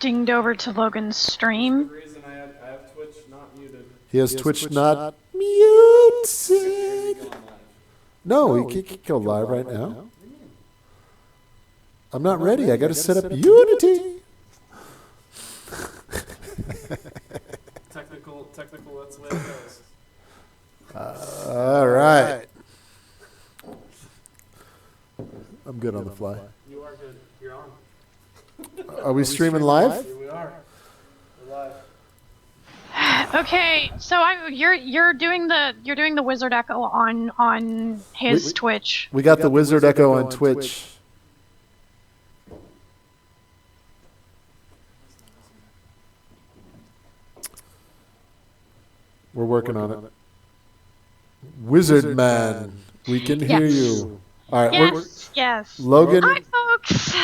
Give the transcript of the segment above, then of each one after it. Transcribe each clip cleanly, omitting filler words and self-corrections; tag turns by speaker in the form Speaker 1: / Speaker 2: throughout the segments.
Speaker 1: dinged over to Logan's stream.
Speaker 2: Reason I have Twitch not muted.
Speaker 3: He has Twitch not muted. No, he can't go live right now. I'm not ready. I got to set up Unity.
Speaker 2: Technical, that's the way it goes.
Speaker 3: All right. I'm good on the fly.
Speaker 2: You are good. You're on.
Speaker 3: Are we streaming live?
Speaker 2: Here we are. We're live.
Speaker 1: Okay, so you're doing the Wizard Echo on his Twitch.
Speaker 3: We got the Wizard Echo on Twitch. We're working on it. Wizard Man, we can hear you. All right,
Speaker 1: Yes.
Speaker 3: Logan.
Speaker 1: Hi, folks.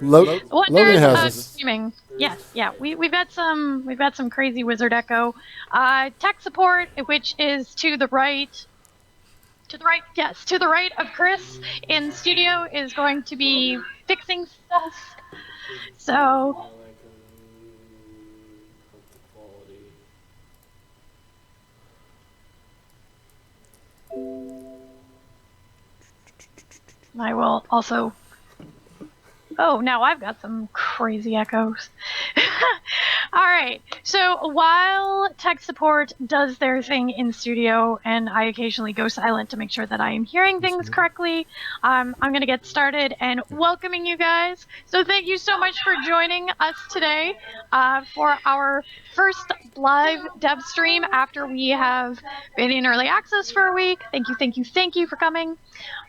Speaker 3: Logan has us.
Speaker 1: Streaming. Yes, yeah. We've got some crazy Wizard Echo. Tech support, which is to the right of Chris in studio, is going to be fixing stuff. So. I will also... Oh, now I've got some crazy echoes. Alright, so while tech support does their thing in studio, and I occasionally go silent to make sure that I am hearing things correctly, I'm going to get started and welcoming you guys. So thank you so much for joining us today for our first live dev stream after we have been in early access for a week. Thank you for coming.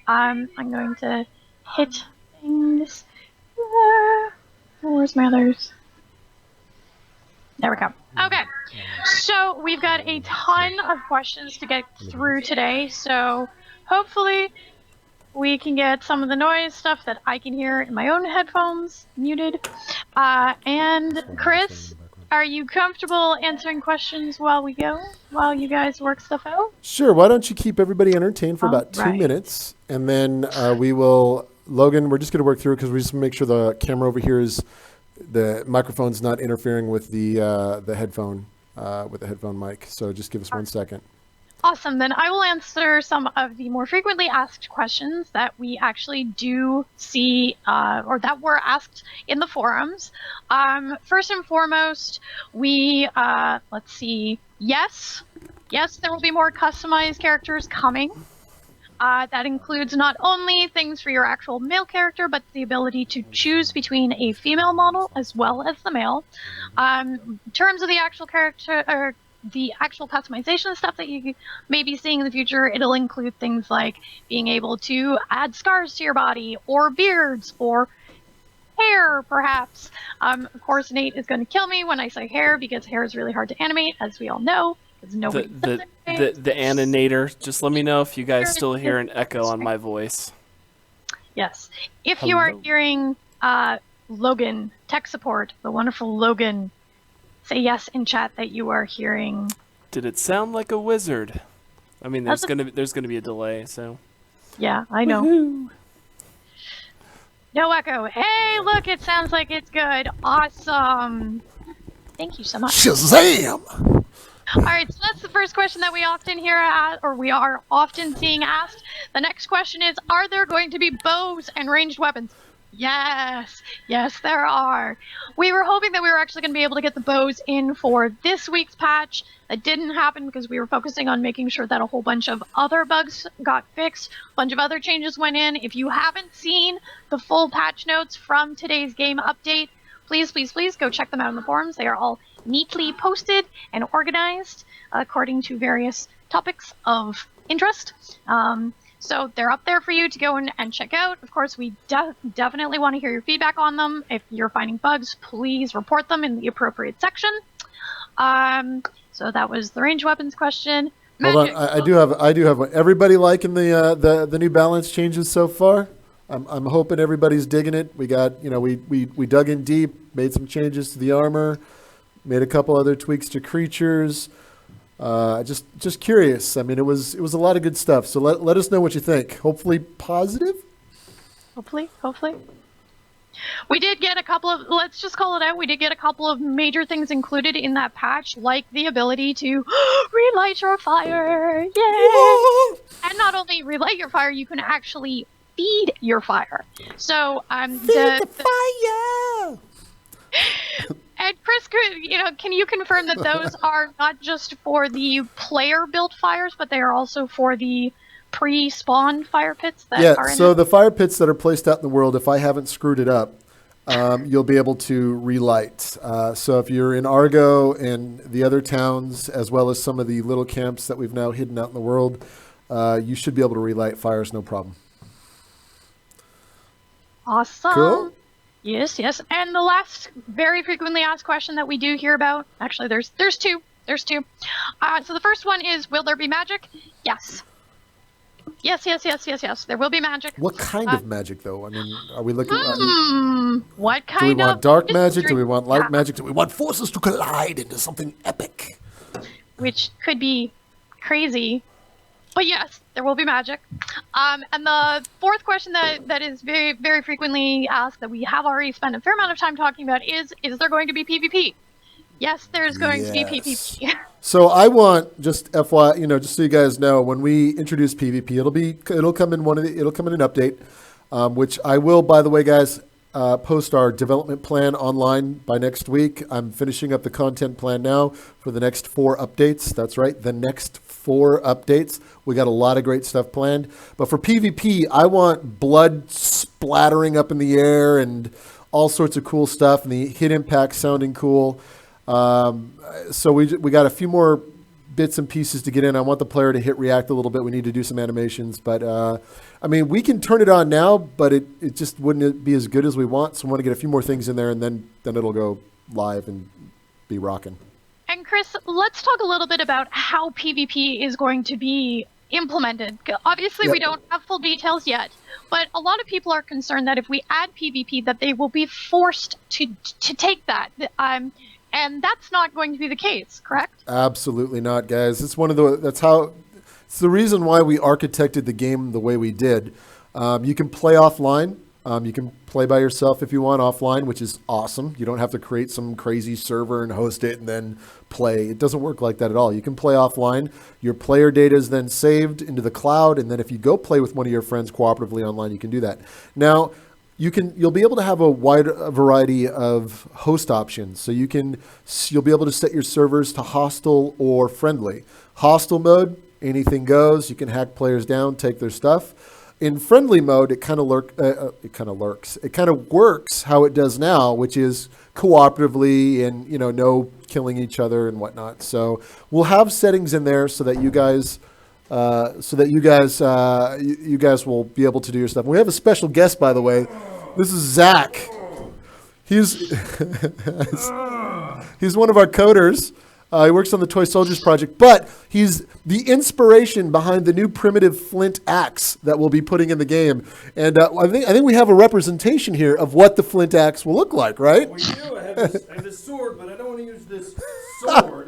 Speaker 1: I'm going to hit things. Where's my others? There we go. Okay, so we've got a ton of questions to get through today, so hopefully we can get some of the noise stuff that I can hear in my own headphones muted. And Chris, are you comfortable answering questions while you guys work stuff out?
Speaker 3: Sure, why don't you keep everybody entertained for about 2 minutes, and then we will... Logan, we're just going to work through because we just make sure the camera over here is, the microphone's not interfering with the headphone, with the headphone mic. So just give us 1 second.
Speaker 1: Awesome. Then I will answer some of the more frequently asked questions that we actually do see, or that were asked in the forums. First and foremost, let's see. Yes, there will be more customized characters coming. That includes not only things for your actual male character, but the ability to choose between a female model as well as the male. In terms of the actual character, or the actual customization stuff that you may be seeing in the future, it'll include things like being able to add scars to your body, or beards, or hair, perhaps. Of course, Nate is going to kill me when I say hair, because hair is really hard to animate, as we all know.
Speaker 2: The animator, just let me know if you guys still hear an echo on my voice.
Speaker 1: Yes. If you are hearing Logan, tech support, the wonderful Logan, say yes in chat that you are hearing.
Speaker 2: Did it sound like a wizard? I mean, there's gonna be a delay, so.
Speaker 1: Yeah, I know.
Speaker 3: Woohoo.
Speaker 1: No echo. Hey, look, it sounds like it's good. Awesome. Thank you so much.
Speaker 3: Shazam!
Speaker 1: All right, so that's the first question that we often hear, or we are often seeing asked. The next question is, are there going to be bows and ranged weapons? Yes, there are. We were hoping that we were actually going to be able to get the bows in for this week's patch. That didn't happen because we were focusing on making sure that a whole bunch of other bugs got fixed. A bunch of other changes went in. If you haven't seen the full patch notes from today's game update, please go check them out in the forums. They are all neatly posted and organized according to various topics of interest. So they're up there for you to go and check out. Of course, we definitely want to hear your feedback on them. If you're finding bugs, please report them in the appropriate section. So that was the ranged weapons question.
Speaker 3: Hold on, I do have one. Everybody liking the new balance changes so far? I'm hoping everybody's digging it. We got, we dug in deep, made some changes to the armor, made a couple other tweaks to creatures. Just curious. I mean, it was a lot of good stuff. So let us know what you think. Hopefully positive.
Speaker 1: Hopefully. We did get a couple of, let's just call it out, we did get a couple of major things included in that patch, like the ability to relight your fire. Yay!
Speaker 3: Whoa!
Speaker 1: And not only relight your fire, you can actually feed your fire. So,
Speaker 3: Feed the fire!
Speaker 1: and Chris, can you confirm that those are not just for the player-built fires, but they are also for the pre-spawn fire pits that are in
Speaker 3: so
Speaker 1: it?
Speaker 3: the fire pits that are placed out in the world, if I haven't screwed it up, you'll be able to relight. So if you're in Argo and the other towns, as well as some of the little camps that we've now hidden out in the world, you should be able to relight fires, no problem.
Speaker 1: Awesome.
Speaker 3: Cool.
Speaker 1: Yes, yes. And the last very frequently asked question that we do hear about, actually there's two. So the first one is, will there be magic? Yes. Yes. There will be magic.
Speaker 3: What kind of magic, though? I mean, are we looking at...
Speaker 1: What
Speaker 3: Do we
Speaker 1: kind
Speaker 3: want
Speaker 1: of
Speaker 3: dark magic? Do we
Speaker 1: mystery-
Speaker 3: want light magic? Do we want forces to collide into something epic?
Speaker 1: Which could be crazy. But yes, there will be magic. And the fourth question that is very, very frequently asked, that we have already spent a fair amount of time talking about, is there going to be PvP? Yes, there's going to be PvP.
Speaker 3: So I want, just FY, just so you guys know, when we introduce PvP, it'll come in an update, which I will, by the way, guys, post our development plan online by next week. I'm finishing up the content plan now for the next 4 updates. That's right, the next 4 updates. We got a lot of great stuff planned. But for PvP, I want blood splattering up in the air and all sorts of cool stuff, and the hit impact sounding cool. So we got a few more bits and pieces to get in. I want the player to hit react a little bit. We need to do some animations, but I mean, we can turn it on now, but it just wouldn't be as good as we want. So I want to get a few more things in there, and then it'll go live and be rocking.
Speaker 1: And Chris, let's talk a little bit about how PvP is going to be implemented. Obviously, we don't have full details yet, but a lot of people are concerned that if we add PvP, that they will be forced to take that. And that's not going to be the case, correct?
Speaker 3: Absolutely not, guys. It's it's the reason why we architected the game the way we did. You can play offline. You can play by yourself if you want offline, which is awesome. You don't have to create some crazy server and host it and then play. It doesn't work like that at all. You can play offline. Your player data is then saved into the cloud, and then if you go play with one of your friends cooperatively online, you can do that. Now, you'll be able to have a wide variety of host options. So you'll be able to set your servers to hostile or friendly. Hostile mode, anything goes. You can hack players down, take their stuff. In friendly mode, it kind of lurks. It kind of works how it does now, which is cooperatively and no killing each other and whatnot. So we'll have settings in there so that you guys will be able to do your stuff. We have a special guest, by the way. This is Zach. He's he's one of our coders. He works on the Toy Soldiers project, but he's the inspiration behind the new primitive Flint Axe that we'll be putting in the game. And I think we have a representation here of what the Flint Axe will look like, right?
Speaker 4: We do. I have this sword, but I don't want to use this sword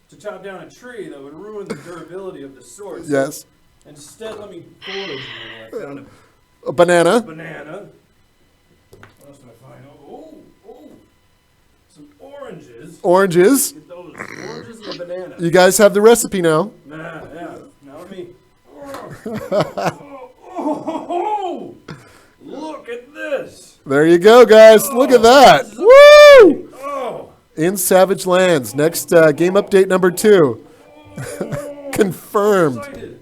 Speaker 4: to chop down a tree. That would ruin the durability of the sword. So
Speaker 3: Yes.
Speaker 4: instead, let me forage. I found
Speaker 3: A banana.
Speaker 4: a banana. What else did I find? Oh, some oranges.
Speaker 3: Oranges.
Speaker 4: Get those oranges and a banana.
Speaker 3: You guys have the recipe now.
Speaker 4: Yeah. Now let me. Oh, look at this.
Speaker 3: There you go, guys. Look at that. Woo!
Speaker 4: Oh.
Speaker 3: In Savage Lands. Next game update number 2. Confirmed.
Speaker 4: Excited.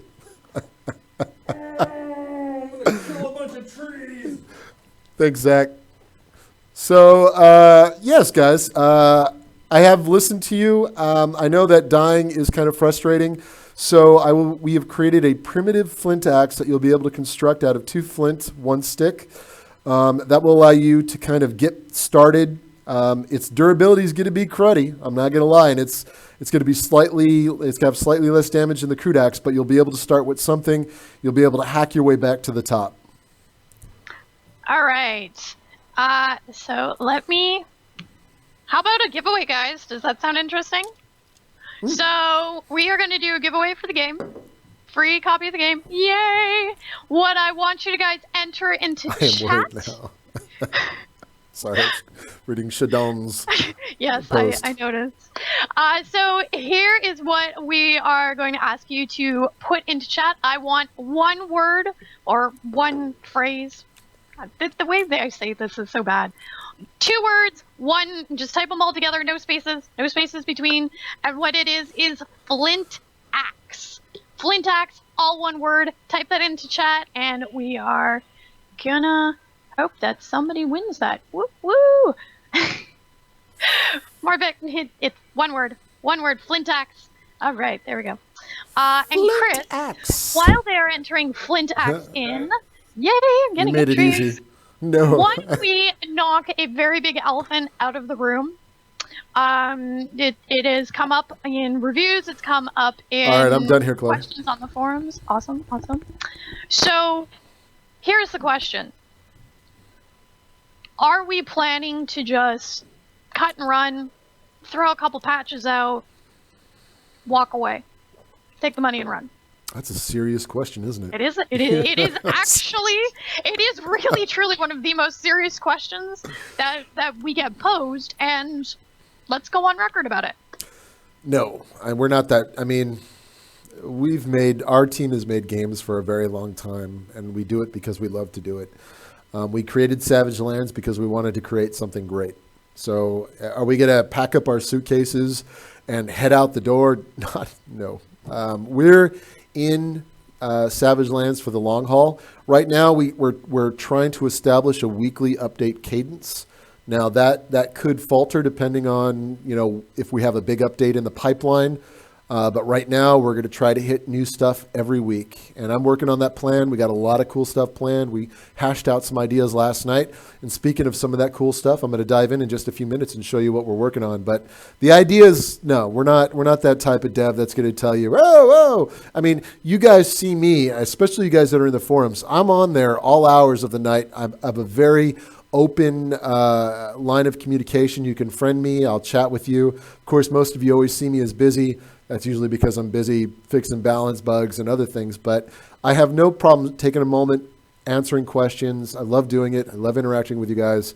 Speaker 4: I'm gonna kill a bunch of trees.
Speaker 3: Thanks, Zach. So, yes, guys, I have listened to you. I know that dying is kind of frustrating. So we have created a primitive flint axe that you'll be able to construct out of 2 flint, 1 stick. That will allow you to kind of get started. Its durability is going to be cruddy. I'm not going to lie. And it's going to be it's going to have slightly less damage than the crude axe, but you'll be able to start with something. You'll be able to hack your way back to the top.
Speaker 1: All right. So how about a giveaway, guys? Does that sound interesting? So we are going to do a giveaway for the game. Free copy of the game. Yay! What I want you to guys enter into
Speaker 3: I am
Speaker 1: chat.
Speaker 3: worried now. Sorry, I was reading Shadon's.
Speaker 1: Yes,
Speaker 3: Post.
Speaker 1: I noticed. So here is what we are going to ask you to put into chat. I want one word or one phrase. God, the way that I say this is so bad. 2 words, one, just type them all together, no spaces between. And what it is Flint Axe. Flint Axe, all one word. Type that into chat, and we are gonna hope that somebody wins that. Woo woo! Marvick, it's one word, Flint Axe. All right, there we go. And Chris,
Speaker 3: Axe.
Speaker 1: while they are entering Flint Axe in, yay, I'm getting
Speaker 3: You made it
Speaker 1: trees.
Speaker 3: easy. No.
Speaker 1: Once we knock a very big elephant out of the room, it has come up in reviews. It's come up in
Speaker 3: All right, I'm done here, Chloe.
Speaker 1: questions on the forums. Awesome. So, here's the question: are we planning to just cut and run, throw a couple patches out, walk away, take the money and run?
Speaker 3: That's a serious question, isn't it?
Speaker 1: It is actually, it is really truly one of the most serious questions that we get posed, and let's go on record about it.
Speaker 3: No, we're not that. I mean, our team has made games for a very long time, and we do it because we love to do it. We created Savage Lands because we wanted to create something great. So are we going to pack up our suitcases and head out the door? No. We're in Savage Lands for the long haul. Right now, we're trying to establish a weekly update cadence. Now that could falter depending on if we have a big update in the pipeline. But right now, we're going to try to hit new stuff every week. And I'm working on that plan. We got a lot of cool stuff planned. We hashed out some ideas last night. And speaking of some of that cool stuff, I'm going to dive in just a few minutes and show you what we're working on. But the idea is, no, we're not that type of dev that's going to tell you, oh. I mean, you guys see me, especially you guys that are in the forums. I'm on there all hours of the night. I have a very open line of communication. You can friend me. I'll chat with you. Of course, most of you always see me as busy. That's usually because I'm busy fixing balance bugs and other things. But I have no problem taking a moment, answering questions. I love doing it. I love interacting with you guys.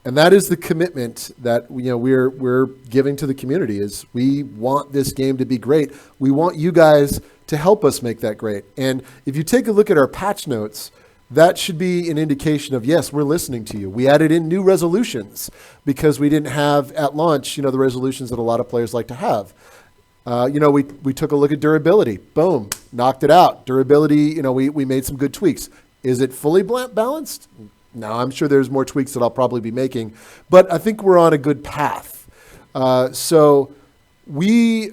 Speaker 3: And that is the commitment that we're giving to the community. Is we want this game to be great. We want you guys to help us make that great. And if you take a look at our patch notes, that should be an indication of, yes, we're listening to you. We added in new resolutions because we didn't have at launch, the resolutions that a lot of players like to have. We took a look at durability. Boom, knocked it out. Durability, we made some good tweaks. Is it fully balanced? No, I'm sure there's more tweaks that I'll probably be making. But I think we're on a good path. So we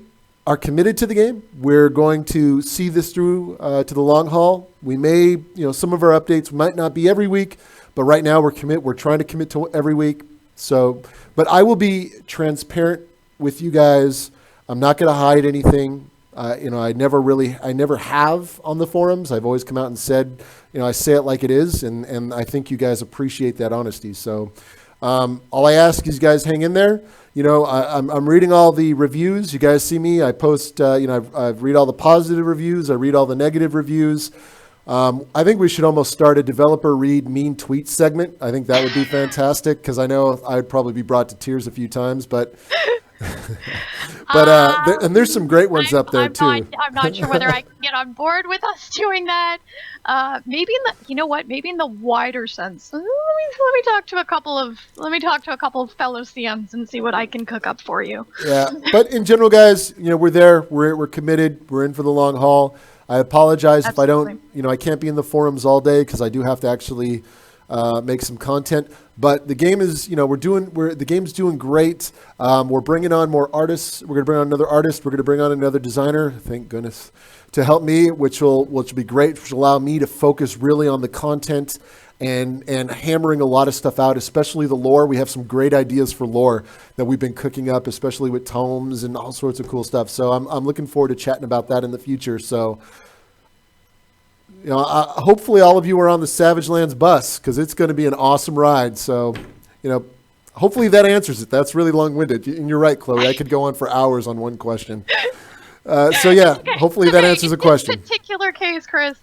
Speaker 3: are committed to the game. We're going to see this through to the long haul. We may, some of our updates might not be every week, but right now we're trying to commit to every week. So, but I will be transparent with you guys. I'm not going to hide anything. I never have on the forums. I've always come out and said, I say it like it is, and I think you guys appreciate that honesty. So all I ask is you guys hang in there. I'm reading all the reviews. You guys see me. I post, I read all the positive reviews. I read all the negative reviews. I think we should almost start a developer read mean tweets segment. I think that would be fantastic because I know I'd probably be brought to tears a few times, but... and there's some great ones up there too.
Speaker 1: I'm not sure whether I can get on board with us doing that. Maybe in the wider sense. Let me talk to a couple of fellow CMs and see what I can cook up for you.
Speaker 3: Yeah, but in general, guys, we're there. We're committed. We're in for the long haul. I apologize if I don't. I can't be in the forums all day because I do have to actually make some content. But the game is, the game's doing great. We're bringing on more artists. We're going to bring on another artist. We're going to bring on another designer, thank goodness, to help me, which will be great, which will allow me to focus really on the content and hammering a lot of stuff out, especially the lore. We have some great ideas for lore that we've been cooking up, especially with tomes and all sorts of cool stuff. So I'm looking forward to chatting about that in the future. So, hopefully all of you are on the Savage Lands bus because it's going to be an awesome ride. So, hopefully that answers it. That's really long-winded. And you're right, Chloe. I could go on for hours on one question. Hopefully that answers the question.
Speaker 1: In this particular case, Chris,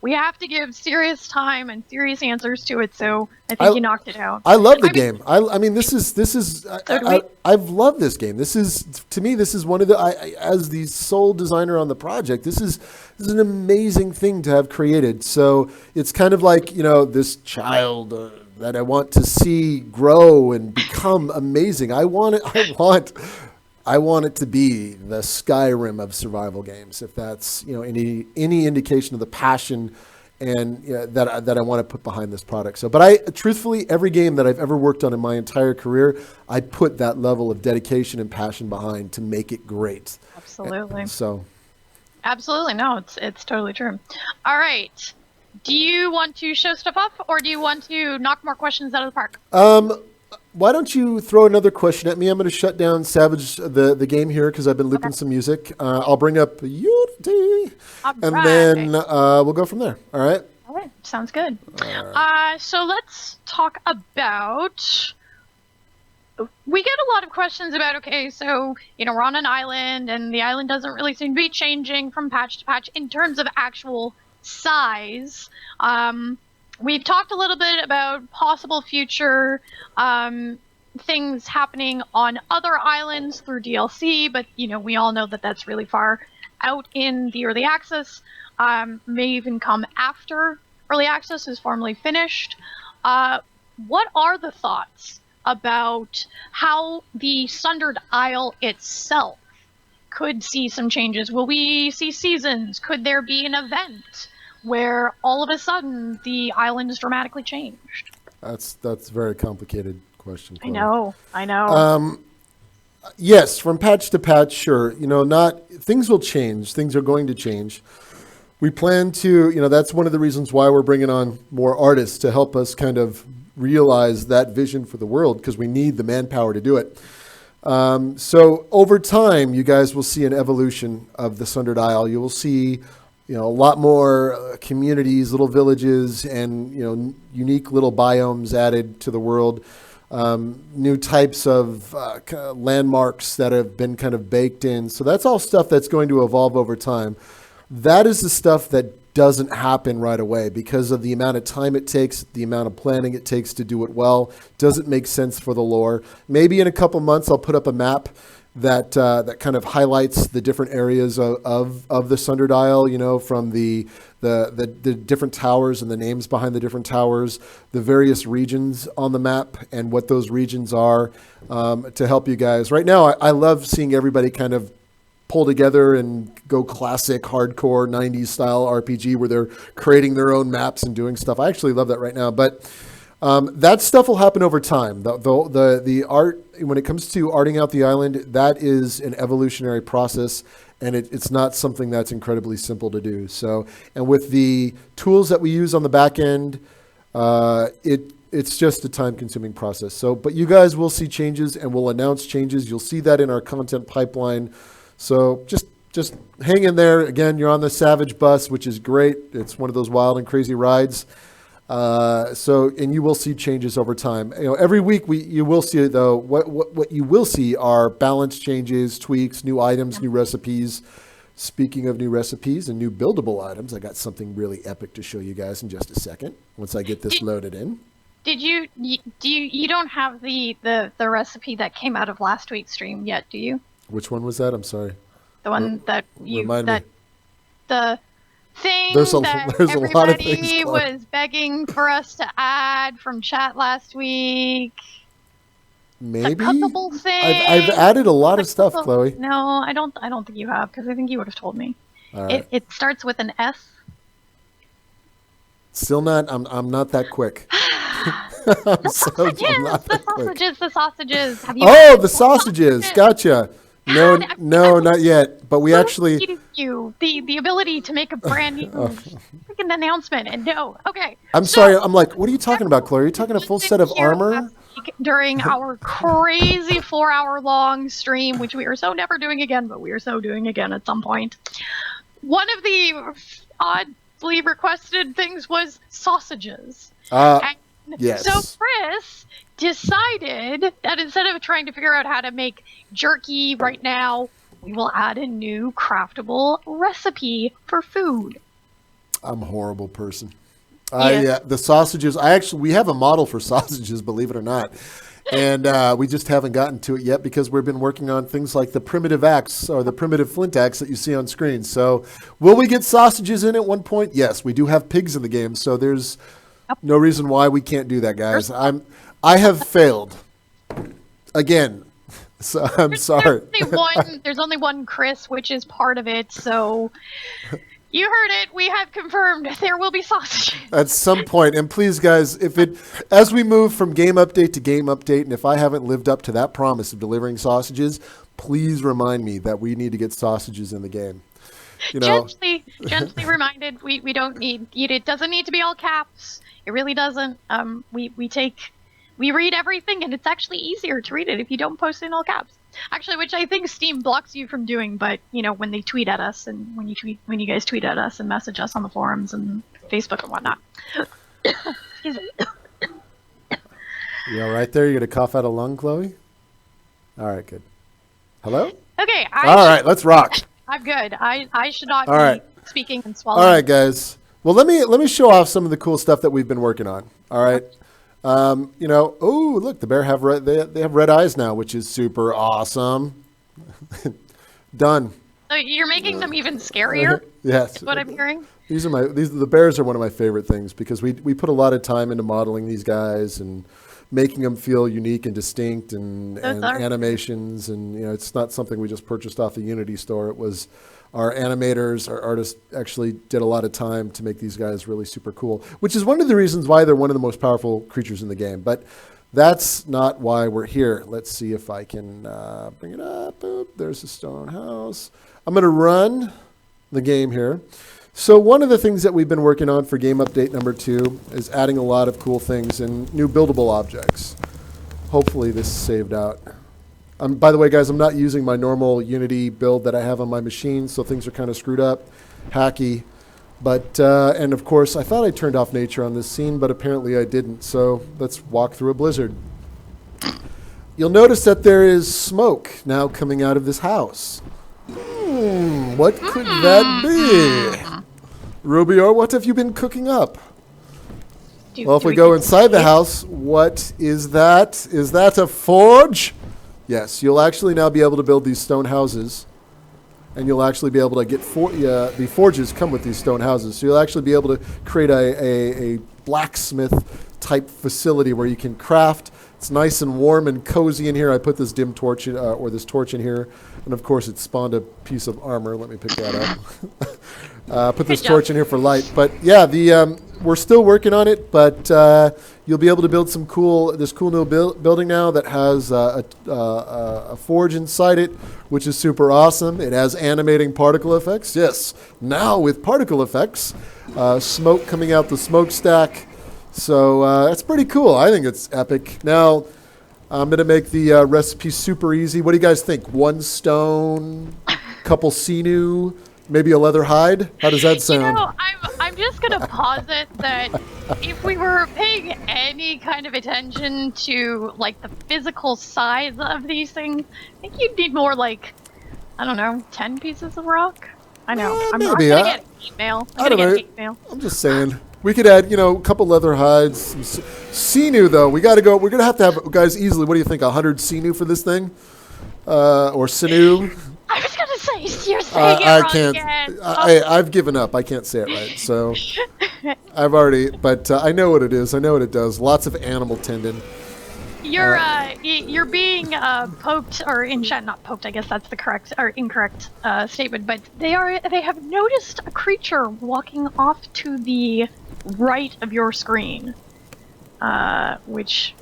Speaker 1: we have to give serious time and serious answers to it. So I think you knocked it out.
Speaker 3: I love the game. I mean, this is.
Speaker 1: So do we.
Speaker 3: I've loved this game. This is, to me, this is one of the. As the sole designer on the project, this is an amazing thing to have created. So it's kind of like, this child that I want to see grow and become amazing. I want it to be the Skyrim of survival games, if that's any indication of the passion and that I want to put behind this product. So, but truthfully, every game that I've ever worked on in my entire career, I put that level of dedication and passion behind to make it great.
Speaker 1: Absolutely.
Speaker 3: Absolutely,
Speaker 1: no, it's totally true. All right, do you want to show stuff up, or do you want to knock more questions out of the park?
Speaker 3: Why don't you throw another question at me? I'm going to shut down Savage the game here because I've been looping some music. I'll bring up Euryidium, and then we'll go from there. All right?
Speaker 1: All right. Sounds good. Right. So let's talk about... We get a lot of questions about, okay, so, we're on an island, and the island doesn't really seem to be changing from patch to patch in terms of actual size. We've talked a little bit about possible future things happening on other islands through DLC, but, we all know that that's really far out in the early access. May even come after early access is formally finished. What are the thoughts about how the Sundered Isle itself could see some changes? Will we see seasons? Could there be an event where all of a sudden the island is dramatically changed? That's
Speaker 3: a very complicated question, Chloe.
Speaker 1: I know.
Speaker 3: Yes, from patch to patch, sure. Things will change. Things are going to change. We plan to, that's one of the reasons why we're bringing on more artists to help us kind of realize that vision for the world, because we need the manpower to do it. So over time, you guys will see an evolution of the Sundered Isle. You will see a lot more communities, little villages, and unique little biomes added to the world. New types of landmarks that have been kind of baked in. So that's all stuff that's going to evolve over time. That is the stuff that doesn't happen right away because of the amount of time it takes, the amount of planning it takes to do it well. Doesn't make sense for the lore. Maybe in a couple months I'll put up a map that kind of highlights the different areas of the Sundered Isle, from the different towers and the names behind the different towers, the various regions on the map and what those regions are, to help you guys. Right now, I love seeing everybody kind of pull together and go classic hardcore 90s style RPG where they're creating their own maps and doing stuff. I actually love that right now, but that stuff will happen over time. The art, when it comes to arting out the island, that is an evolutionary process, and it's not something that's incredibly simple to do. So, and with the tools that we use on the back end, it's just a time-consuming process. So, but you guys will see changes, and we'll announce changes. You'll see that in our content pipeline. So just hang in there. Again, you're on the Savage bus, which is great. It's one of those wild and crazy rides. And you will see changes over time. Every week you will see, though, what you will see are balance changes, tweaks, new items, new recipes. Speaking of new recipes and new buildable items, I got something really epic to show you guys in just a second once I get this loaded in.
Speaker 1: Did you don't have the recipe that came out of last week's stream yet, do you?
Speaker 3: Which one was that? I'm sorry.
Speaker 1: The one that you
Speaker 3: remind me.
Speaker 1: The thing
Speaker 3: there's a
Speaker 1: everybody
Speaker 3: lot of things,
Speaker 1: was begging for us to add from chat last week.
Speaker 3: Maybe
Speaker 1: the cuttable thing.
Speaker 3: I've added a lot of stuff, Chloe.
Speaker 1: No, I don't think you have, because I think you would have told me.
Speaker 3: All right.
Speaker 1: It starts with an S.
Speaker 3: Still not. I'm not that quick.
Speaker 1: The sausages. Have you
Speaker 3: the sausages. Gotcha. No, not yet. But we actually.
Speaker 1: You the ability to make a brand new freaking announcement, and no. Okay.
Speaker 3: I'm sorry. I'm like, what are you talking about, Chloe? Are you talking a full set of armor?
Speaker 1: During our crazy 4-hour-long stream, which we are so never doing again, but we are so doing again at some point. One of the oddly requested things was sausages.
Speaker 3: Yes.
Speaker 1: So Chris decided that instead of trying to figure out how to make jerky right now, we will add a new craftable recipe for food.
Speaker 3: I'm a horrible person.
Speaker 1: Yeah.
Speaker 3: The sausages. We have a model for sausages, believe it or not, and we just haven't gotten to it yet because we've been working on things like the primitive axe or the primitive flint axe that you see on screen. So, will we get sausages in at one point? Yes, we do have pigs in the game, so there's no reason why we can't do that, guys. I have failed again, so I'm sorry.
Speaker 1: There's only one Chris, which is part of it. So. You heard it. We have confirmed there will be sausages.
Speaker 3: At some point. And please, guys, as we move from game update to game update, and if I haven't lived up to that promise of delivering sausages, please remind me that we need to get sausages in the game. You know,
Speaker 1: gently reminded. We don't need it. Doesn't need to be all caps. It really doesn't. We read everything, and it's actually easier to read it if you don't post it in all caps. Actually, which I think Steam blocks you from doing, but when they tweet at us and when you guys tweet at us and message us on the forums and Facebook and whatnot. Excuse me.
Speaker 3: You all right there? You gonna cough out a lung, Chloe? All right, good. Hello?
Speaker 1: Okay.
Speaker 3: All right, let's rock.
Speaker 1: I'm good. I should not
Speaker 3: All right.
Speaker 1: be speaking and swallowing.
Speaker 3: All right, guys. Well, let me show off some of the cool stuff that we've been working on. All right. Oh, look, the bear they have red eyes now, which is super awesome. Done.
Speaker 1: So you're making them even scarier?
Speaker 3: Yes.
Speaker 1: Is what I'm hearing.
Speaker 3: The bears are one of my favorite things because we put a lot of time into modeling these guys and making them feel unique and distinct and animations, and it's not something we just purchased off the Unity store. It was our animators, our artists actually did a lot of time to make these guys really super cool, which is one of the reasons why they're one of the most powerful creatures in the game. But that's not why we're here. Let's see if I can bring it up. Oop, there's the stone house. I'm going to run the game here. So one of the things that we've been working on for game update number 2 is adding a lot of cool things and new buildable objects. Hopefully this saved out. By the way, guys, I'm not using my normal Unity build that I have on my machine, so things are kind of screwed up, hacky. But, and of course, I thought I turned off nature on this scene, but apparently I didn't. So let's walk through a blizzard. You'll notice that there is smoke now coming out of this house. What could that be? Rubior, what have you been cooking up? Well, if we go inside the house, what is that? Is that a forge? Yes, you'll actually now be able to build these stone houses, and you'll actually be able to get the forges come with these stone houses. So you'll actually be able to create a blacksmith type facility where you can craft. It's nice and warm and cozy in here. I put this dim torch or this torch in here, and of course it spawned a piece of armor. Let me pick that up. Put this torch in here for light. But yeah, we're still working on it, but you'll be able to build this cool new building now that has a forge inside it, which is super awesome. It has animating particle effects. Yes, now with particle effects, smoke coming out the smokestack. So that's pretty cool. I think it's epic. Now, I'm going to make the recipe super easy. What do you guys think? 1 stone, couple sinew, maybe a leather hide? How does that sound?
Speaker 1: I'm just going to posit that if we were paying any kind of attention to, like, the physical size of these things, I think you'd need more, like, I don't know, 10 pieces of rock? I know. I'm going to get hate mail. I'm just
Speaker 3: saying. We could add, a couple leather hides. Some sinew, though. We're going to have, guys, easily, what do you think, 100 sinew for this thing? Or sinew?
Speaker 1: I was going to say, you're saying it wrong again.
Speaker 3: I've given up. I can't say it right. So but I know what it is. I know what it does. Lots of animal tendon.
Speaker 1: You're being poked, or in chat, not poked. I guess that's the correct or incorrect statement. But they have noticed a creature walking off to the right of your screen. Which?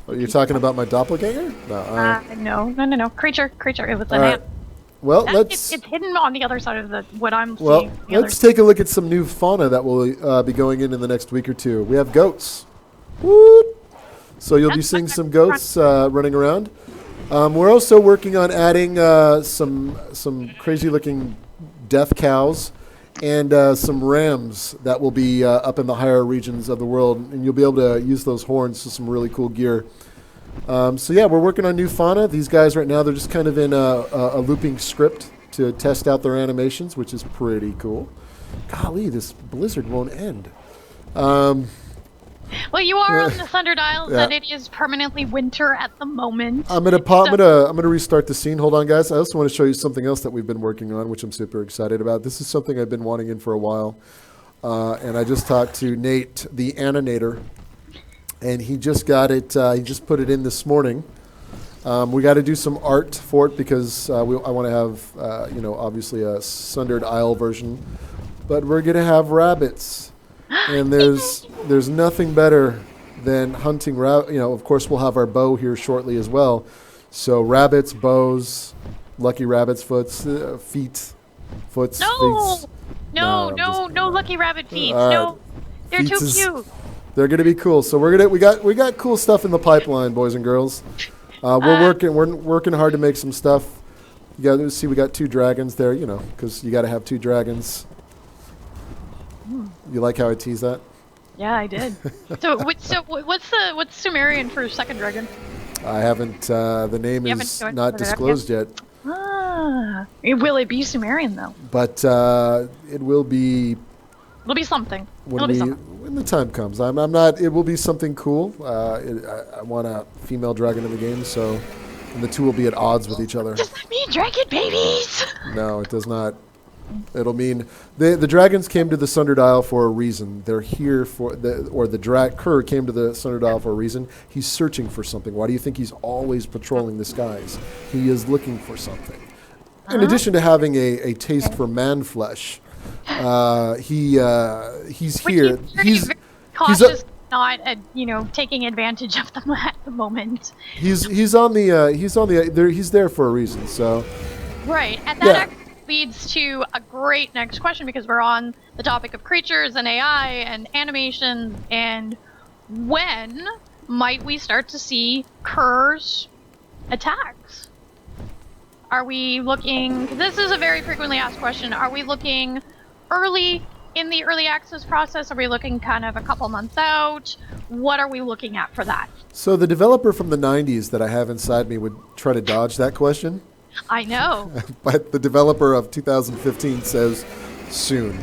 Speaker 3: Are you talking about my doppelganger?
Speaker 1: No. Creature. It was an ant.
Speaker 3: Well,
Speaker 1: it's hidden on the other side of what I'm seeing.
Speaker 3: Well, let's take a look at some new fauna that will be going in the next week or two. We have goats. Whoop. So you'll be seeing some goats running around. We're also working on adding some crazy-looking death cows and some rams that will be up in the higher regions of the world, and you'll be able to use those horns to some really cool gear. So yeah, we're working on new fauna. These guys right now, they're just kind of in a looping script to test out their animations, which is pretty cool. Golly, this blizzard won't end.
Speaker 1: Well, you are on the Sundered Isle,
Speaker 3: Yeah.
Speaker 1: and it is permanently winter at the moment.
Speaker 3: I'm gonna restart the scene. Hold on, guys. I also want to show you something else that we've been working on, which I'm super excited about. This is something I've been wanting in for a while, and I just talked to Nate, the animator, and he just got it. He just put it in this morning. We got to do some art for it because I want to have, obviously a Sundered Isle version, but we're gonna have rabbits. And there's nothing better than hunting rabbit. Of course, we'll have our bow here shortly as well. So rabbits, bows, lucky rabbits' feet.
Speaker 1: No,
Speaker 3: feet.
Speaker 1: no,
Speaker 3: I'm
Speaker 1: no,
Speaker 3: just-
Speaker 1: no lucky rabbit feet.
Speaker 3: All
Speaker 1: No,
Speaker 3: right.
Speaker 1: they're too
Speaker 3: Feets is-
Speaker 1: cute.
Speaker 3: They're gonna be cool. So we got cool stuff in the pipeline, boys and girls. We're working hard to make some stuff. You got to see we got 2 dragons there. Because you got to have 2 dragons. You like how I tease that?
Speaker 1: Yeah, I did. What's Sumerian for second dragon?
Speaker 3: I haven't. The name
Speaker 1: You haven't
Speaker 3: is
Speaker 1: joined
Speaker 3: not
Speaker 1: for that
Speaker 3: disclosed yet.
Speaker 1: Will it be Sumerian though?
Speaker 3: But it will be
Speaker 1: It'll be something.
Speaker 3: when the time comes. I'm not. It will be something cool. I want a female dragon in the game, and the 2 will be at odds with each other.
Speaker 1: Does that mean dragon babies?
Speaker 3: No, it does not. It'll mean the dragons came to the Sundered Isle for a reason. They're here for the Kerr came to the Sundered Isle for a reason. He's searching for something. Why do you think he's always patrolling the skies? He is looking for something. In addition to having a taste for man flesh, he's here.
Speaker 1: He's cautious, not taking advantage of them at the moment.
Speaker 3: He's there for a reason. So
Speaker 1: Right, and that
Speaker 3: Yeah.
Speaker 1: actually leads to a great next question because we're on the topic of creatures and AI and animation. And when might we start to see Kerr's attacks? Are we looking? This is a very frequently asked question. Are we looking early in the early access process? Are we looking kind of a couple months out? What are we looking at for that?
Speaker 3: So the developer from the 90s that I have inside me would try to dodge that question.
Speaker 1: I know.
Speaker 3: But the developer of 2015 says soon.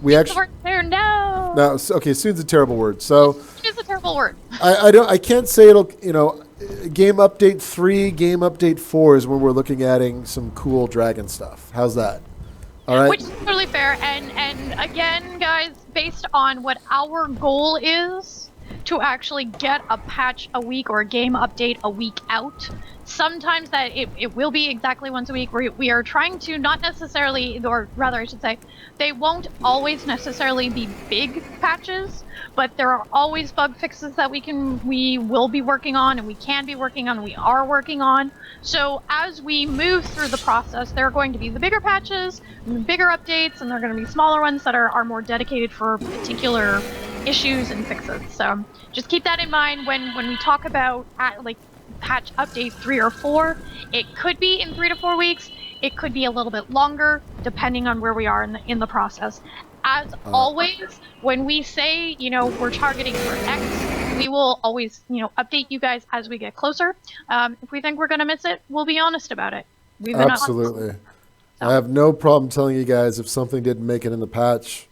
Speaker 3: We actually
Speaker 1: There, no.
Speaker 3: no. Okay, soon's a terrible word. So
Speaker 1: It is a terrible word.
Speaker 3: I can't say it'll. Game update 3, game update 4 is when we're looking at adding some cool dragon stuff. How's that? All right.
Speaker 1: Which is totally fair. And again, guys, based on what our goal is to actually get a patch a week or a game update a week out, sometimes that it will be exactly once a week. We are trying to not necessarily, or rather I should say, they won't always necessarily be big patches, but there are always bug fixes that we will be working on, and we can be working on, and we are working on. So as we move through the process, there are going to be the bigger patches, and the bigger updates, and there are going to be smaller ones that are more dedicated for particular issues and fixes. So just keep that in mind when we talk about patch update 3 or 4. It could be in 3 to 4 weeks. It could be a little bit longer, depending on where we are in the process. As always, when we say we're targeting for X, we will always update you guys as we get closer. If we think we're gonna miss it, we'll be honest about it. We've been
Speaker 3: Absolutely. I have no problem telling you guys if something didn't make it in the patch.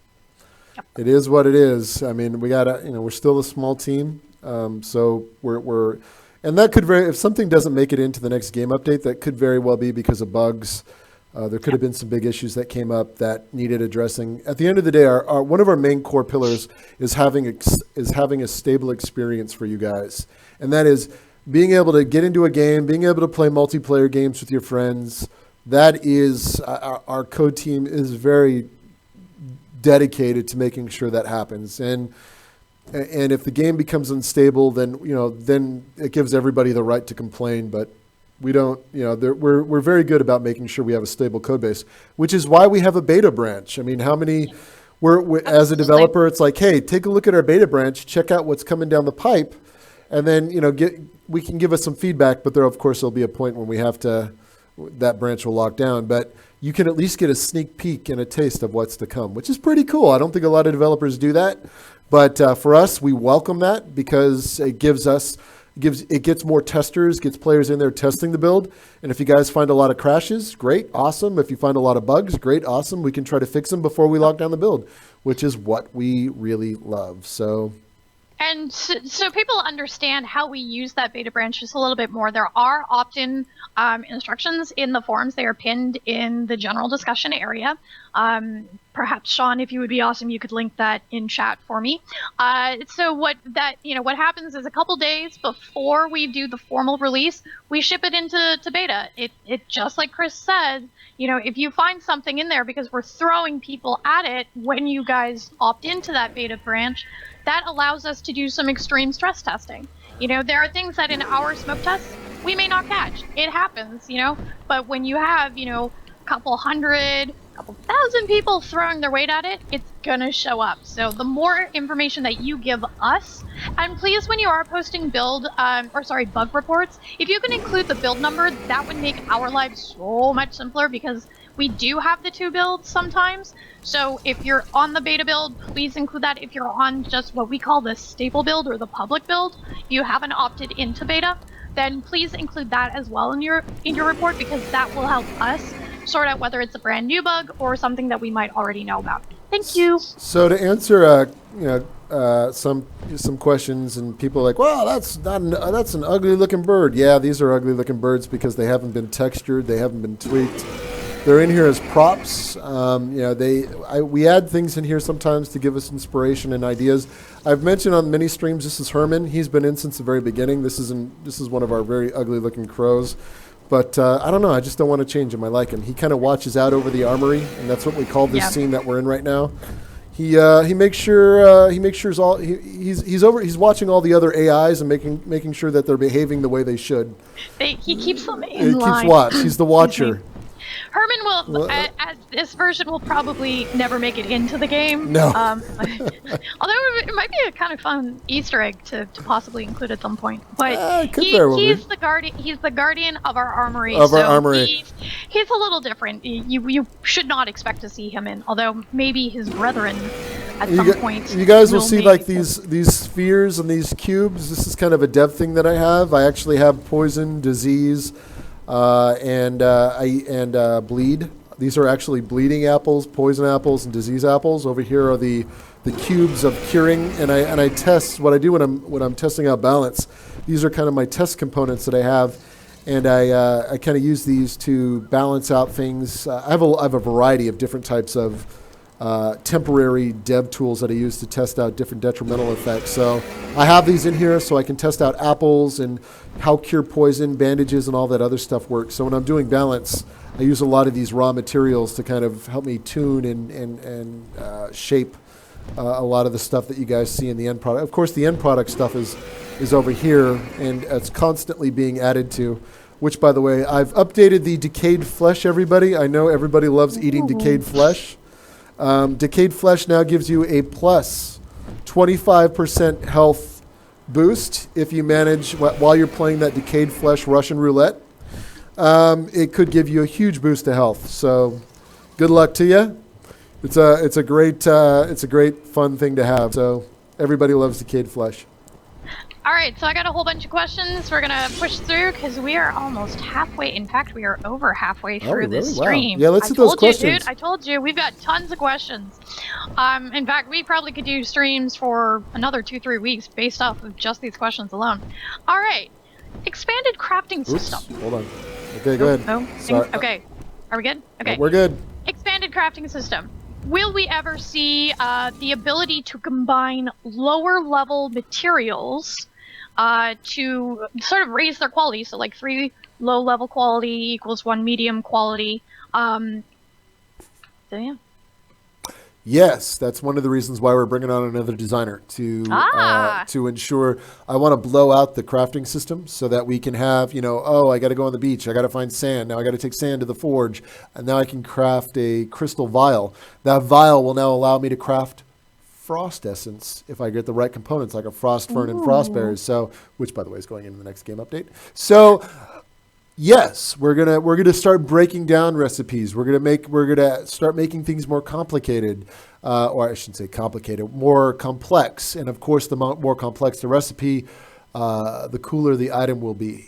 Speaker 1: Yep.
Speaker 3: It is what it is. I mean, we gotta, we're still a small team, so we're, and that could if something doesn't make it into the next game update, that could very well be because of bugs. There could have been some big issues that came up that needed addressing. At the end of the day, our one of our main core pillars is having a stable experience for you guys, and that is being able to get into a game, being able to play multiplayer games with your friends. That is our code team is very dedicated to making sure that happens. And if the game becomes unstable, then then it gives everybody the right to complain. But we don't, we're very good about making sure we have a stable code base, which is why we have a beta branch. I mean, how many? We're as a developer, it's like, hey, take a look at our beta branch, check out what's coming down the pipe, and then we can give us some feedback. But there, of course, there'll be a point when we have to. That branch will lock down, but you can at least get a sneak peek and a taste of what's to come, which is pretty cool. I don't think a lot of developers do that, but for us, we welcome that because it gives us It gets more testers, gets players in there testing the build. And if you guys find a lot of crashes, great, awesome. If you find a lot of bugs, great, awesome. We can try to fix them before we lock down the build, which is what we really love. So.
Speaker 1: And so people understand how we use that beta branch just a little bit more. There are opt-in instructions in the forums. They are pinned in the general discussion area. Perhaps, Sean, if you would be awesome, you could link that in chat for me. So what happens is a couple days before we do the formal release, we ship it into beta. It just like Chris said, if you find something in there, because we're throwing people at it when you guys opt into that beta branch, that allows us to do some extreme stress testing. There are things that in our smoke tests we may not catch. It happens, but when you have, a couple hundred, couple thousand people throwing their weight at it, it's gonna show up. So the more information that you give us, and please, when you are posting bug reports, if you can include the build number, that would make our lives so much simpler, because we do have the 2 builds sometimes. So if you're on the beta build, please include that. If you're on just what we call the staple build or the public build, you haven't opted into beta, then please include that as well in your report, because that will help us sort out whether it's a brand new bug or something that we might already know about. Thank you.
Speaker 3: So to answer some questions, and people are like, well, that's an ugly looking bird. Yeah, these are ugly looking birds because they haven't been textured, they haven't been tweaked. They're in here as props. We add things in here sometimes to give us inspiration and ideas. I've mentioned on many streams, this is Herman. He's been in since the very beginning. This is one of our very ugly looking crows. But I don't know. I just don't want to change him. I like him. He kind of watches out over the armory, and that's what we call this scene that we're in right now. He makes sure he's watching all the other AIs and making sure that they're behaving the way they should.
Speaker 1: He keeps them in line.
Speaker 3: He keeps watch. He's the watcher.
Speaker 1: Herman will, this version will probably never make it into the game.
Speaker 3: No.
Speaker 1: Although it might be a kind of fun Easter egg to possibly include at some point. But he's the guardian. He's the guardian of our armory. Our armory. He's a little different. You should not expect to see him in. Although maybe his brethren at some point.
Speaker 3: You guys will see like these spheres and these cubes. This is kind of a dev thing that I have. I actually have poison, disease. And bleed. These are actually bleeding apples, poison apples, and disease apples. Over here are the cubes of curing, and I test what I do when I'm testing out balance. These are kind of my test components that I have, and I kind of use these to balance out things. I have a variety of different types of temporary dev tools that I use to test out different detrimental effects. So I have these in here so I can test out apples and how cure poison, bandages, and all that other stuff works. So when I'm doing balance, I use a lot of these raw materials to kind of help me tune and shape a lot of the stuff that you guys see in the end product. Of course, the end product stuff is over here, and it's constantly being added to, which, by the way, I've updated the decayed flesh, everybody. I know everybody loves eating decayed flesh. Decayed flesh now gives you a plus 25% health boost if you manage, while you're playing that decayed flesh Russian roulette. It could give you a huge boost to health. So good luck to you. It's a great fun thing to have. So everybody loves decayed flesh.
Speaker 1: All right, so I got a whole bunch of questions. We're gonna push through because we are almost halfway. In fact, we are over halfway through this stream.
Speaker 3: Wow. Yeah, let's hit those questions.
Speaker 1: Dude, I told you, we've got tons of questions. In fact, we probably could do streams for another 2-3 weeks based off of just these questions alone. All right, expanded crafting system.
Speaker 3: Hold on. Okay, go ahead.
Speaker 1: Oh,
Speaker 3: sorry.
Speaker 1: Okay, are we good? Okay,
Speaker 3: we're good.
Speaker 1: Expanded crafting system. Will we ever see the ability to combine lower level materials to sort of raise their quality? So like 3 low level quality equals 1 medium quality. So yeah.
Speaker 3: Yes, that's one of the reasons why we're bringing on another designer to ensure. I want to blow out the crafting system so that we can have, I got to go on the beach. I got to find sand. Now I got to take sand to the forge. And now I can craft a crystal vial. That vial will now allow me to craft frost essence if I get the right components, like a frost fern and frost berries. So, which by the way is going into the next game update. So, yes, we're gonna start breaking down recipes. We're gonna start making things more complicated, or I shouldn't say complicated, more complex. And of course, the more complex the recipe, the cooler the item will be.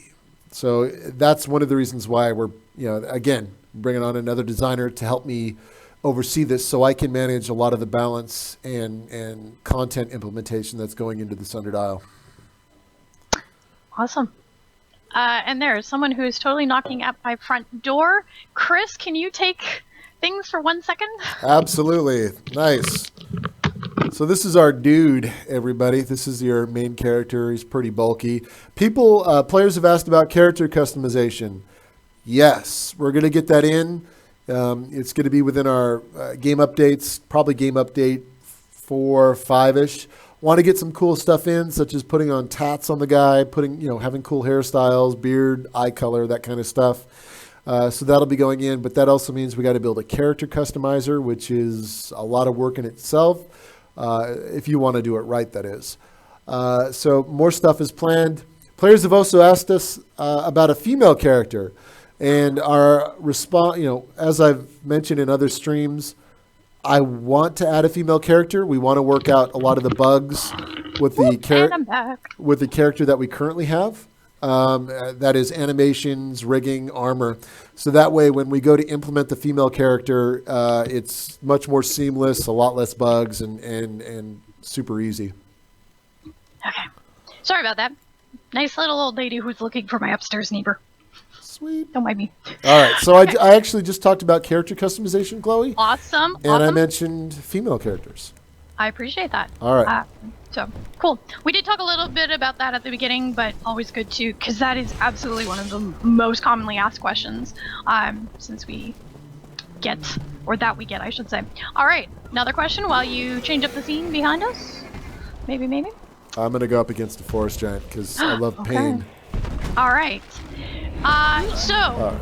Speaker 3: So that's one of the reasons why we're, again, bringing on another designer to help me oversee this so I can manage a lot of the balance and content implementation that's going into the Sundered Isle.
Speaker 1: Awesome. And there is someone who is totally knocking at my front door. Chris, can you take things for 1 second?
Speaker 3: Absolutely. Nice. So this is our dude, everybody. This is your main character. He's pretty bulky. Players have asked about character customization. Yes, we're going to get that in. It's going to be within our game updates, probably game update 4 or 5-ish. Want to get some cool stuff in, such as putting on tats on the guy, having cool hairstyles, beard, eye color, that kind of stuff. So that'll be going in, but that also means we got to build a character customizer, which is a lot of work in itself. If you want to do it right, that is. So more stuff is planned. Players have also asked us about a female character, and our response, as I've mentioned in other streams, I want to add a female character. We want to work out a lot of the bugs with the character that we currently have. That is animations, rigging, armor. So that way, when we go to implement the female character, it's much more seamless, a lot less bugs, and super easy.
Speaker 1: Okay. Sorry about that. Nice little old lady who's looking for my upstairs neighbor.
Speaker 3: Sweet.
Speaker 1: Don't mind me.
Speaker 3: All right. So I actually just talked about character customization, Chloe.
Speaker 1: Awesome.
Speaker 3: And I mentioned female characters.
Speaker 1: I appreciate that.
Speaker 3: All right.
Speaker 1: So cool. We did talk a little bit about that at the beginning, but always good to, because that is absolutely one of the most commonly asked questions. Since we get, I should say. All right. Another question while you change up the scene behind us. Maybe.
Speaker 3: I'm gonna go up against a forest giant because I love pain.
Speaker 1: All right.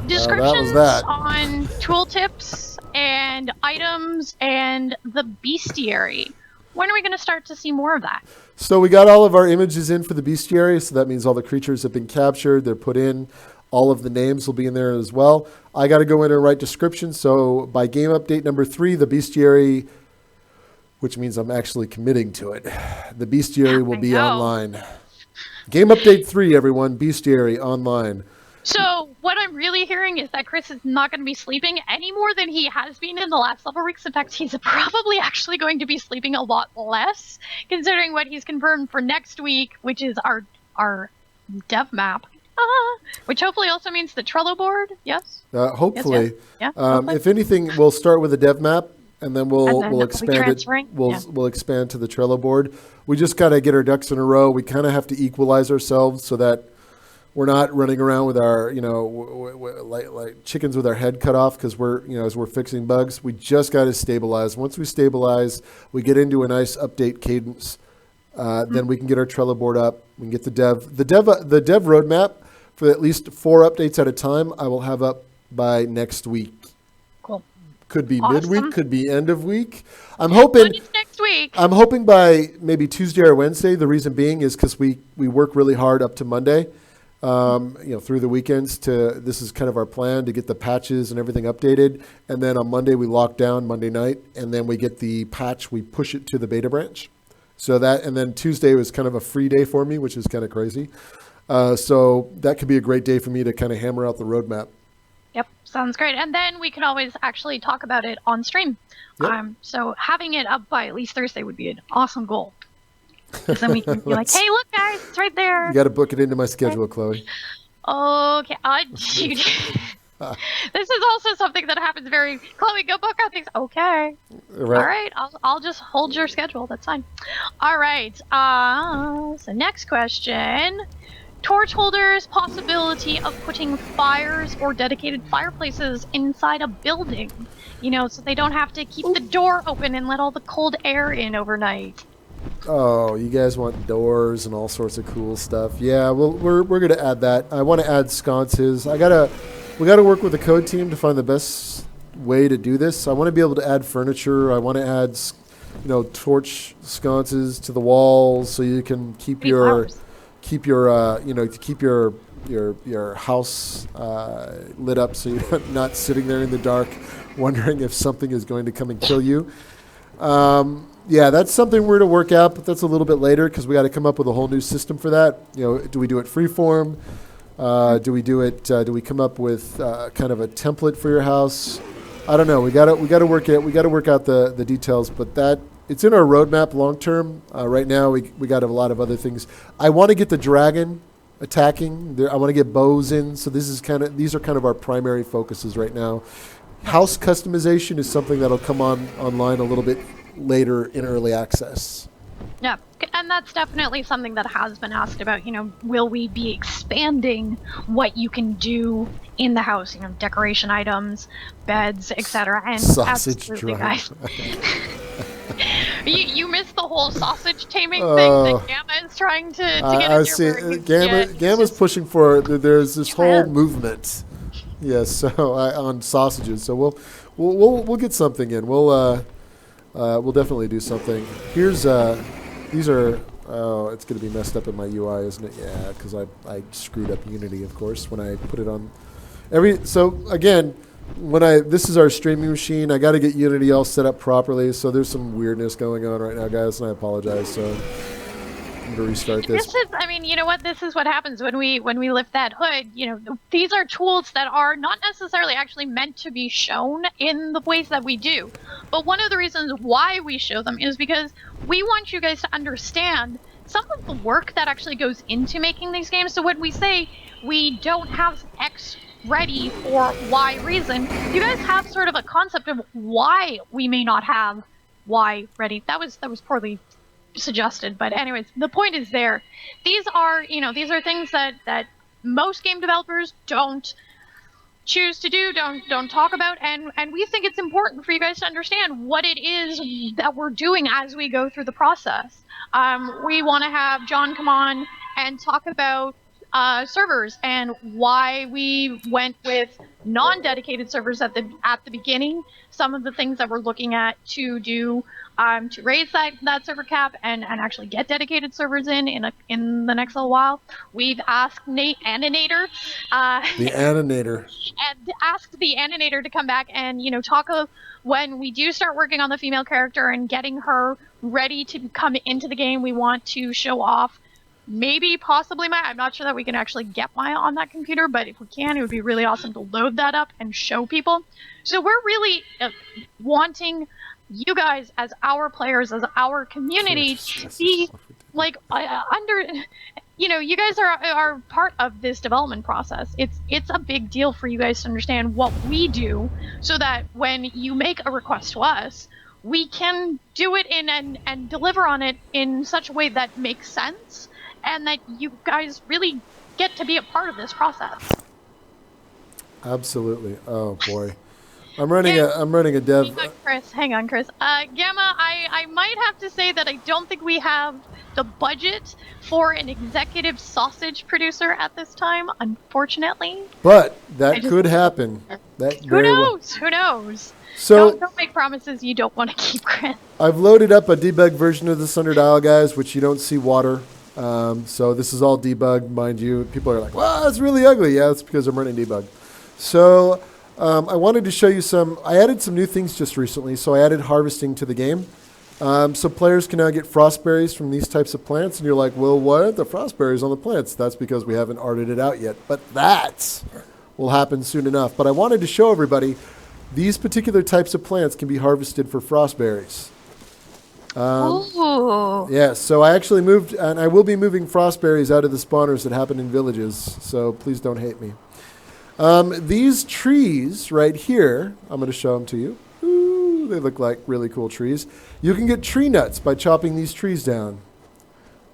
Speaker 1: Descriptions on tooltips and items and the bestiary. When are we going to start to see more of that?
Speaker 3: So we got all of our images in for the bestiary, so that means all the creatures have been captured. They're put in. All of the names will be in there as well. I got to go in and write descriptions. So by game update number 3, the bestiary, which means I'm actually committing to it, the bestiary will be online. Game update 3, everyone, bestiary online.
Speaker 1: So what I'm really hearing is that Chris is not going to be sleeping any more than he has been in the last several weeks. In fact, he's probably actually going to be sleeping a lot less, considering what he's confirmed for next week, which is our dev map, which hopefully also means the Trello board. Yes.
Speaker 3: Hopefully.
Speaker 1: Yes. Yeah.
Speaker 3: If anything, we'll start with a dev map, and then we'll expand it.
Speaker 1: We'll
Speaker 3: expand to the Trello board. We just got to get our ducks in a row. We kind of have to equalize ourselves so that we're not running around with our, like chickens with our head cut off because as we're fixing bugs. We just got to stabilize. Once we stabilize, we get into a nice update cadence. Then we can get our Trello board up. We can get the dev roadmap for at least 4 updates at a time. I will have up by next week.
Speaker 1: Cool.
Speaker 3: Could be midweek, could be end of week. I'm hoping
Speaker 1: next week.
Speaker 3: I'm hoping by maybe Tuesday or Wednesday. The reason being is because we work really hard up to Monday. Through the weekends this is kind of our plan to get the patches and everything updated. And then on Monday, we lock down Monday night, and then we get the patch, we push it to the beta branch. And then Tuesday was kind of a free day for me, which is kind of crazy. So that could be a great day for me to kind of hammer out the roadmap.
Speaker 1: Yep. Sounds great. And then we can always actually talk about it on stream. Yep. So having it up by at least Thursday would be an awesome goal. Because then we can be like, hey, look, guys, it's right there.
Speaker 3: You got to book it into my schedule, Chloe.
Speaker 1: Okay. This is also something that happens Chloe, go book out things. Okay. Right. All right. I'll just hold your schedule. That's fine. All right. So next question. Torch holders, possibility of putting fires or dedicated fireplaces inside a building. So they don't have to keep the door open and let all the cold air in overnight.
Speaker 3: Oh, you guys want doors and all sorts of cool stuff. Yeah, well, we're gonna add that. I want to add sconces. We gotta work with the code team to find the best way to do this. I want to be able to add furniture. I want to add, torch sconces to the walls so you can keep your house lit up so you're not sitting there in the dark wondering if something is going to come and kill you. Yeah, that's something we're to work out, but that's a little bit later because we got to come up with a whole new system for that. Do we do it freeform? Do we do it? Do we come up with kind of a template for your house? I don't know. We got to work it. We got to work out the details, but it's in our roadmap long term. Right now, we got a lot of other things. I want to get the dragon attacking. I want to get bows in. So these are kind of our primary focuses right now. House customization is something that'll come online a little bit later in early access.
Speaker 1: Yeah, and that's definitely something that has been asked about. Will we be expanding what you can do in the house? Decoration items, beds, etc. And
Speaker 3: sausage
Speaker 1: absolutely,
Speaker 3: drum.
Speaker 1: guys. You missed the whole sausage taming thing that Gamma is trying to get
Speaker 3: I
Speaker 1: in
Speaker 3: see.
Speaker 1: there.
Speaker 3: Gamma's pushing for. There's this whole movement. Yes, so on sausages. So we'll get something in. We'll definitely do something. Here's these are. Oh, it's going to be messed up in my UI, isn't it? Yeah, because I screwed up Unity, of course, when I put it on. So again, this is our streaming machine. I got to get Unity all set up properly. So there's some weirdness going on right now, guys, and I apologize. So I'm going to restart this.
Speaker 1: You know what? This is what happens when we lift that hood. These are tools that are not necessarily actually meant to be shown in the ways that we do. But one of the reasons why we show them is because we want you guys to understand some of the work that actually goes into making these games. So when we say we don't have X ready for Y reason, you guys have sort of a concept of why we may not have Y ready. That was poorly suggested, but anyways, the point is there. These are things that most game developers don't choose to do, don't talk about, and we think it's important for you guys to understand what it is that we're doing as we go through the process. We want to have John come on and talk about servers and why we went with non-dedicated servers at the beginning. Some of the things that we're looking at to do to raise that server cap and actually get dedicated servers in the next little while. We've asked Nate Aninator,
Speaker 3: The Aninator,
Speaker 1: and asked the Aninator to come back and talk of when we do start working on the female character and getting her ready to come into the game. We want to show off. Maybe, possibly Maya. I'm not sure that we can actually get Maya on that computer, but if we can, it would be really awesome to load that up and show people. So we're really wanting you guys as our players, as our community, to be like you guys are part of this development process. It's a big deal for you guys to understand what we do, so that when you make a request to us, we can do it and deliver on it in such a way that makes sense, and that you guys really get to be a part of this process.
Speaker 3: Absolutely. Oh boy, I'm running a dev.
Speaker 1: Hang on, Chris. Gamma, I might have to say that I don't think we have the budget for an executive sausage producer at this time, unfortunately.
Speaker 3: But that could happen.
Speaker 1: Who knows? Who knows?
Speaker 3: So
Speaker 1: don't make promises you don't want to keep, Chris.
Speaker 3: I've loaded up a debug version of the Sundered Isle, guys, which you don't see water. So this is all debugged, mind you. People are like, "Wow, it's really ugly." Yeah, it's because I'm running debug. So I wanted to show you I added some new things just recently. So I added harvesting to the game. So players can now get frostberries from these types of plants. And you're like, well, why aren't the frostberries on the plants? That's because we haven't arted it out yet. But that will happen soon enough. But I wanted to show everybody these particular types of plants can be harvested for frostberries. Yeah, so I actually moved, and I will be moving frostberries out of the spawners that happen in villages. So please don't hate me. These trees right here, I'm going to show them to you. Ooh, they look like really cool trees. You can get tree nuts by chopping these trees down,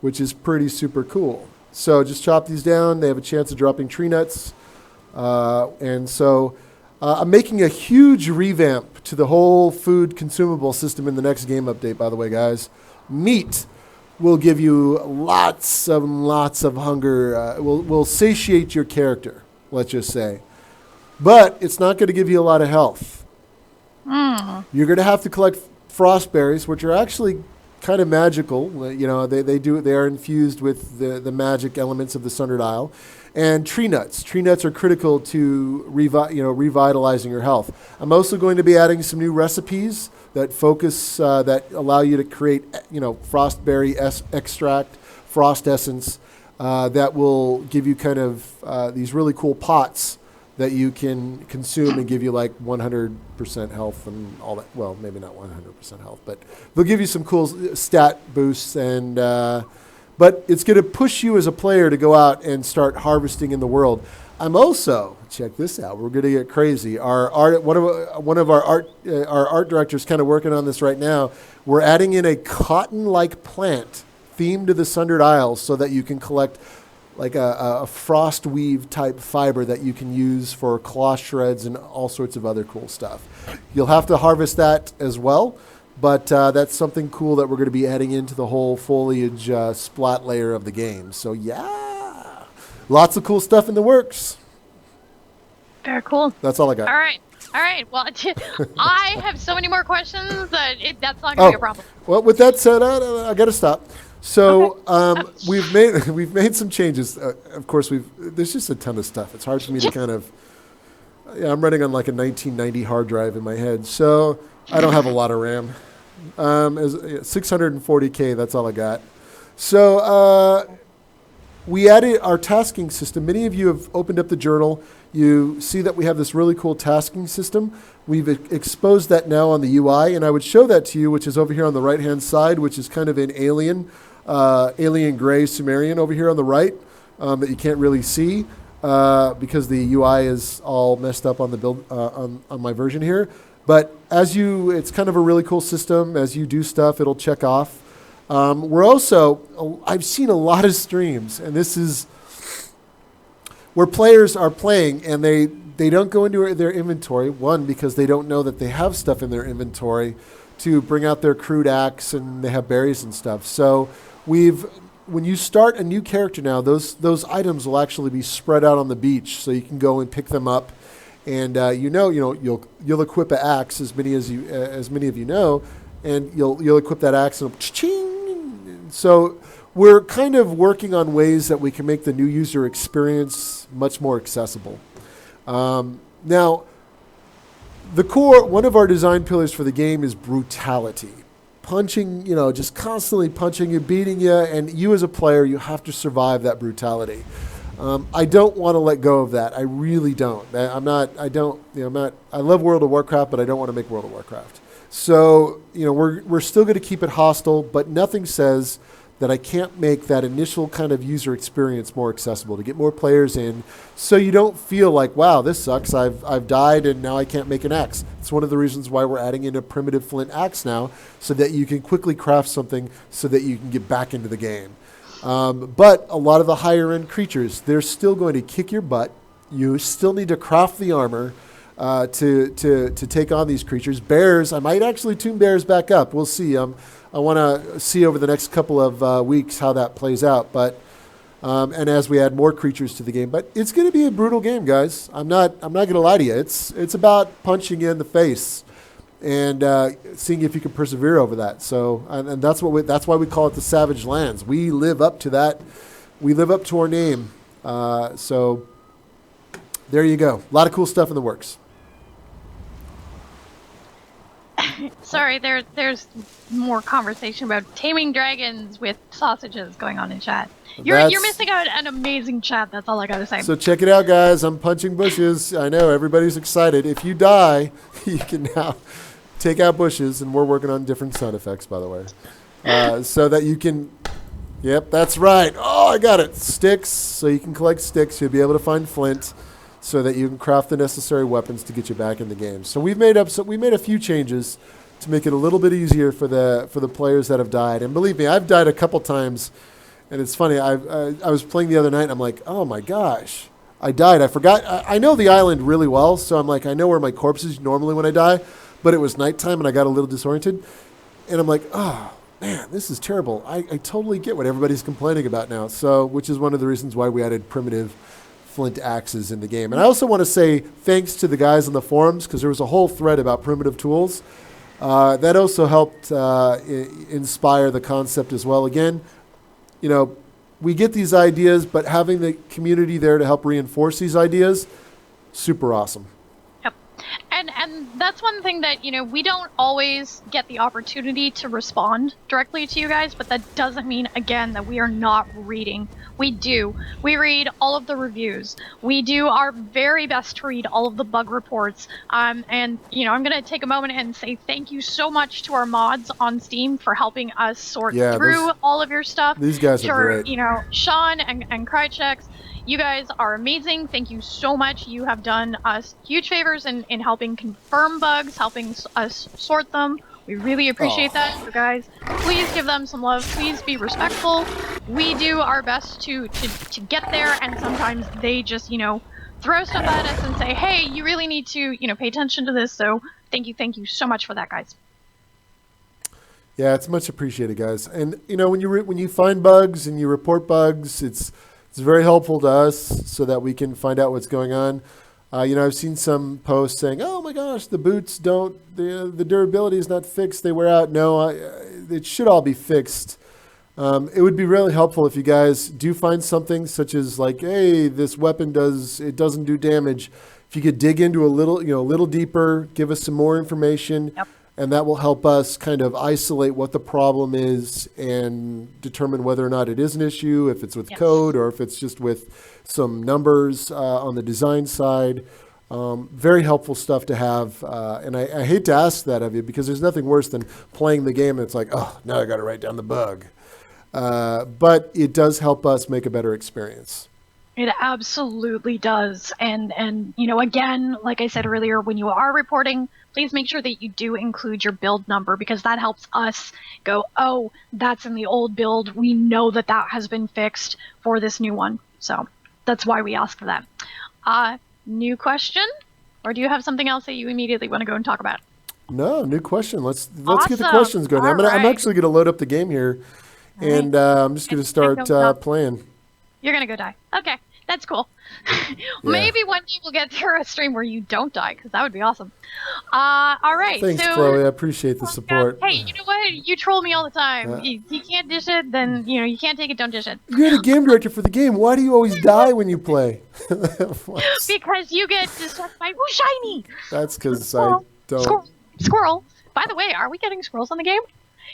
Speaker 3: which is pretty super cool. So just chop these down. They have a chance of dropping tree nuts. And so I'm making a huge revamp to the whole food consumable system in the next game update, by the way, guys. Meat will give you lots of hunger. Will satiate your character, let's just say. But it's not going to give you a lot of health. You're going to have to collect frostberries, which are actually kind of magical. They are infused with the magic elements of the Sundered Isle. And tree nuts. Tree nuts are critical to revitalizing your health. I'm also going to be adding some new recipes that focus, that allow you to create, frostberry extract, frost essence, that will give you kind of these really cool pots that you can consume and give you like 100% health and all that. Well, maybe not 100% health, but they'll give you some cool stat boosts. And but it's going to push you as a player to go out and start harvesting in the world. I'm also, check this out, we're going to get crazy. One of our art directors kind of working on this right now. We're adding in a cotton-like plant themed to the Sundered Isle so that you can collect like a frost weave type fiber that you can use for cloth shreds and all sorts of other cool stuff. You'll have to harvest that as well, but that's something cool that we're going to be adding into the whole foliage splat layer of the game. So yeah, lots of cool stuff in the works.
Speaker 1: Very cool.
Speaker 3: That's all I got.
Speaker 1: All right. Well, I have so many more questions that that's not going to be a problem.
Speaker 3: Well, with that said, I got to stop. So we've made some changes. Of course, there's just a ton of stuff. It's hard for me to kind of. Yeah, I'm running on like a 1990 hard drive in my head, so I don't have a lot of RAM. 640K. That's all I got. So we added our tasking system. Many of you have opened up the journal. You see that we have this really cool tasking system. We've exposed that now on the UI, and I would show that to you, which is over here on the right-hand side, which is kind of in alien gray Sumerian over here on the right that you can't really see because the UI is all messed up on the build on my version here. But it's kind of a really cool system. As you do stuff, it'll check off. I've seen a lot of streams, and this is where players are playing and they don't go into their inventory, one, because they don't know that they have stuff in their inventory to bring out their crude axe, and they have berries and stuff. So when you start a new character now, those items will actually be spread out on the beach, so you can go and pick them up, and you'll equip an axe, as many of you know, and you'll equip that axe and cha-ching. So we're kind of working on ways that we can make the new user experience much more accessible. Now, one of our design pillars for the game is brutality. Punching, just constantly punching you, beating you, and you as a player, you have to survive that brutality. I don't want to let go of that. I really don't. I love World of Warcraft, but I don't want to make World of Warcraft. So, we're still going to keep it hostile, but nothing says that I can't make that initial kind of user experience more accessible to get more players in, so you don't feel like, wow, this sucks. I've died and now I can't make an axe. It's one of the reasons why we're adding in a primitive Flint Axe now, so that you can quickly craft something so that you can get back into the game. But a lot of the higher end creatures, they're still going to kick your butt. You still need to craft the armor to take on these creatures. Bears, I might actually tune bears back up. We'll see. I want to see over the next couple of weeks how that plays out. But and as we add more creatures to the game, but it's going to be a brutal game, guys. I'm not going to lie to you. It's about punching you in the face and seeing if you can persevere over that. So and that's why we call it the Savage Lands. We live up to that. We live up to our name. So there you go. A lot of cool stuff in the works.
Speaker 1: Sorry, there's more conversation about taming dragons with sausages going on in chat. You're missing out an amazing chat. That's all I gotta say.
Speaker 3: So check it out, guys. I'm punching bushes. I know everybody's excited. If you die, you can now take out bushes, and we're working on different sound effects, by the way, so that you can. Yep, that's right. Oh, I got it. Sticks. So you can collect sticks. You'll be able to find flint, so that you can craft the necessary weapons to get you back in the game. So we made a few changes to make it a little bit easier for the players that have died. And believe me, I've died a couple times, and it's funny. I was playing the other night, and I'm like, oh my gosh, I died. I forgot. I know the island really well, so I'm like, I know where my corpse is normally when I die, but it was nighttime, and I got a little disoriented, and I'm like, oh man, this is terrible. I totally get what everybody's complaining about now. So, which is one of the reasons why we added primitive Flint axes in the game. And I also want to say thanks to the guys on the forums, because there was a whole thread about primitive tools. That also helped inspire the concept as well. Again, we get these ideas, but having the community there to help reinforce these ideas, super awesome.
Speaker 1: Yep. And that's one thing that, we don't always get the opportunity to respond directly to you guys, but that doesn't mean, again, that we are not reading. We do. We read all of the reviews. We do our very best to read all of the bug reports. And, I'm going to take a moment and say thank you so much to our mods on Steam for helping us sort through all of your stuff.
Speaker 3: These guys are great.
Speaker 1: Sean and Kittychix, you guys are amazing. Thank you so much. You have done us huge favors in helping confirm bugs, helping us sort them. We really appreciate that. So guys, please give them some love. Please be respectful. We do our best to get there, and sometimes they just, throw stuff at us and say, hey, you really need to, pay attention to this. So thank you so much for that, guys.
Speaker 3: Yeah, it's much appreciated, guys. And when you find bugs and you report bugs, it's very helpful to us so that we can find out what's going on. I've seen some posts saying, "Oh my gosh, the boots the durability is not fixed; they wear out." No, it should all be fixed. It would be really helpful if you guys do find something such as like, "Hey, this weapon doesn't do damage." If you could dig into a little deeper, give us some more information.
Speaker 1: Yep.
Speaker 3: And that will help us kind of isolate what the problem is and determine whether or not it is an issue, if it's with code or if it's just with some numbers on the design side. Very helpful stuff to have. And I hate to ask that of you because there's nothing worse than playing the game and it's like, oh, now I got to write down the bug. But it does help us make a better experience.
Speaker 1: It absolutely does. And again, like I said earlier, when you are reporting, please make sure that you do include your build number because that helps us go, oh, that's in the old build. We know that has been fixed for this new one. So that's why we ask for that. New question? Or do you have something else that you immediately want to go and talk about?
Speaker 3: No, new question. Let's
Speaker 1: Awesome.
Speaker 3: get the questions going. I'm actually going to load up the game here, and I'm just going to start playing.
Speaker 1: You're going to go die. Okay, that's cool. Maybe one day we'll get through a stream where you don't die, because that would be awesome. All right.
Speaker 3: Thanks, Chloe. I appreciate the support.
Speaker 1: Hey, you know what? You troll me all the time. You can't dish it, then you can't take it, don't dish it.
Speaker 3: You're the game director for the game. Why do you always die when you play?
Speaker 1: Because you get distracted by, ooh, shiny!
Speaker 3: That's because I don't...
Speaker 1: Squirrel. By the way, are we getting squirrels on the game?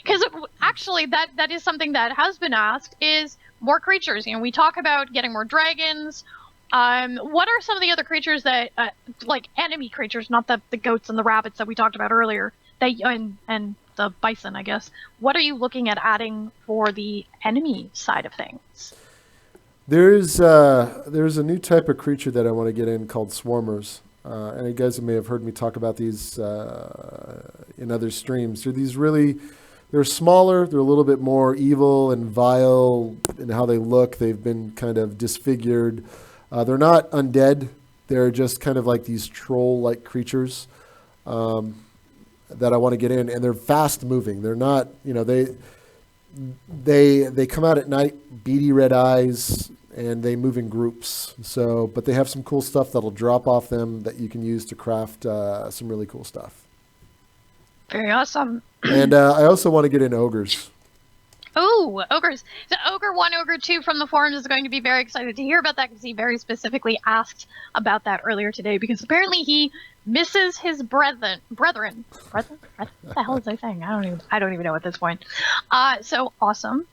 Speaker 1: Because actually, that is something that has been asked, is more creatures. We talk about getting more dragons. What are some of the other creatures that, like enemy creatures, not the goats and the rabbits that we talked about earlier, and the bison, I guess. What are you looking at adding for the enemy side of things?
Speaker 3: There's a new type of creature that I want to get in called swarmers. And you guys may have heard me talk about these in other streams. They're smaller, they're a little bit more evil and vile in how they look. They've been kind of disfigured. They're not undead. They're just kind of like these troll-like creatures that I want to get in. And they're fast-moving. They're not, they come out at night, beady red eyes, and they move in groups. But they have some cool stuff that'll drop off them that you can use to craft some really cool stuff.
Speaker 1: Very awesome.
Speaker 3: And I also want to get in ogres.
Speaker 1: Oh, ogres. So Ogre 1, Ogre 2 from the forums is going to be very excited to hear about that because he very specifically asked about that earlier today because apparently he misses his brethren. Brethren? What the hell was I saying? I don't even know at this point. So awesome.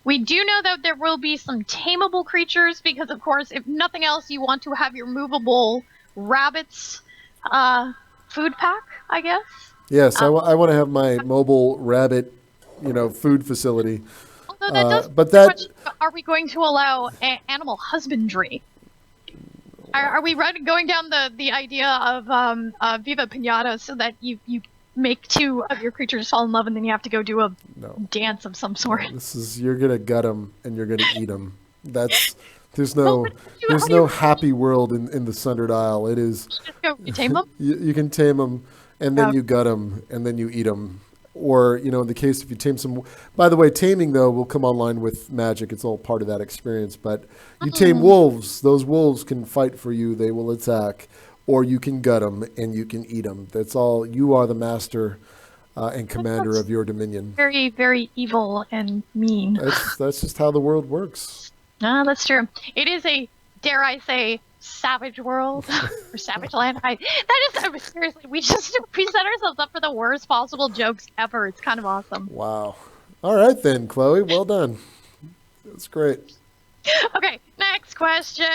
Speaker 1: We do know that there will be some tameable creatures because, of course, if nothing else, you want to have your movable rabbits food pack, I guess.
Speaker 3: Yes, I want to have my mobile rabbit, food facility.
Speaker 1: Although that does.
Speaker 3: But that
Speaker 1: are we going to allow animal husbandry? Are we going down the idea of Viva Pinata so that you make two of your creatures fall in love and then you have to go do a dance of some sort?
Speaker 3: You're gonna gut them and you're gonna eat them. There's no happy world in the Sundered Isle. It is.
Speaker 1: You tame them.
Speaker 3: You can tame them. And then you gut them, and then you eat them. Or, in the case if you tame some... By the way, taming, though, will come online with magic. It's all part of that experience. But you tame wolves. Those wolves can fight for you. They will attack. Or you can gut them, and you can eat them. That's all. You are the master and commander of your dominion.
Speaker 1: Very, very evil and mean.
Speaker 3: That's just how the world works.
Speaker 1: No, that's true. It is a dare I say, Savage World or Savage Land. Seriously, we set ourselves up for the worst possible jokes ever. It's kind of awesome.
Speaker 3: Wow. All right then, Chloe. Well done. That's great.
Speaker 1: Okay, next question.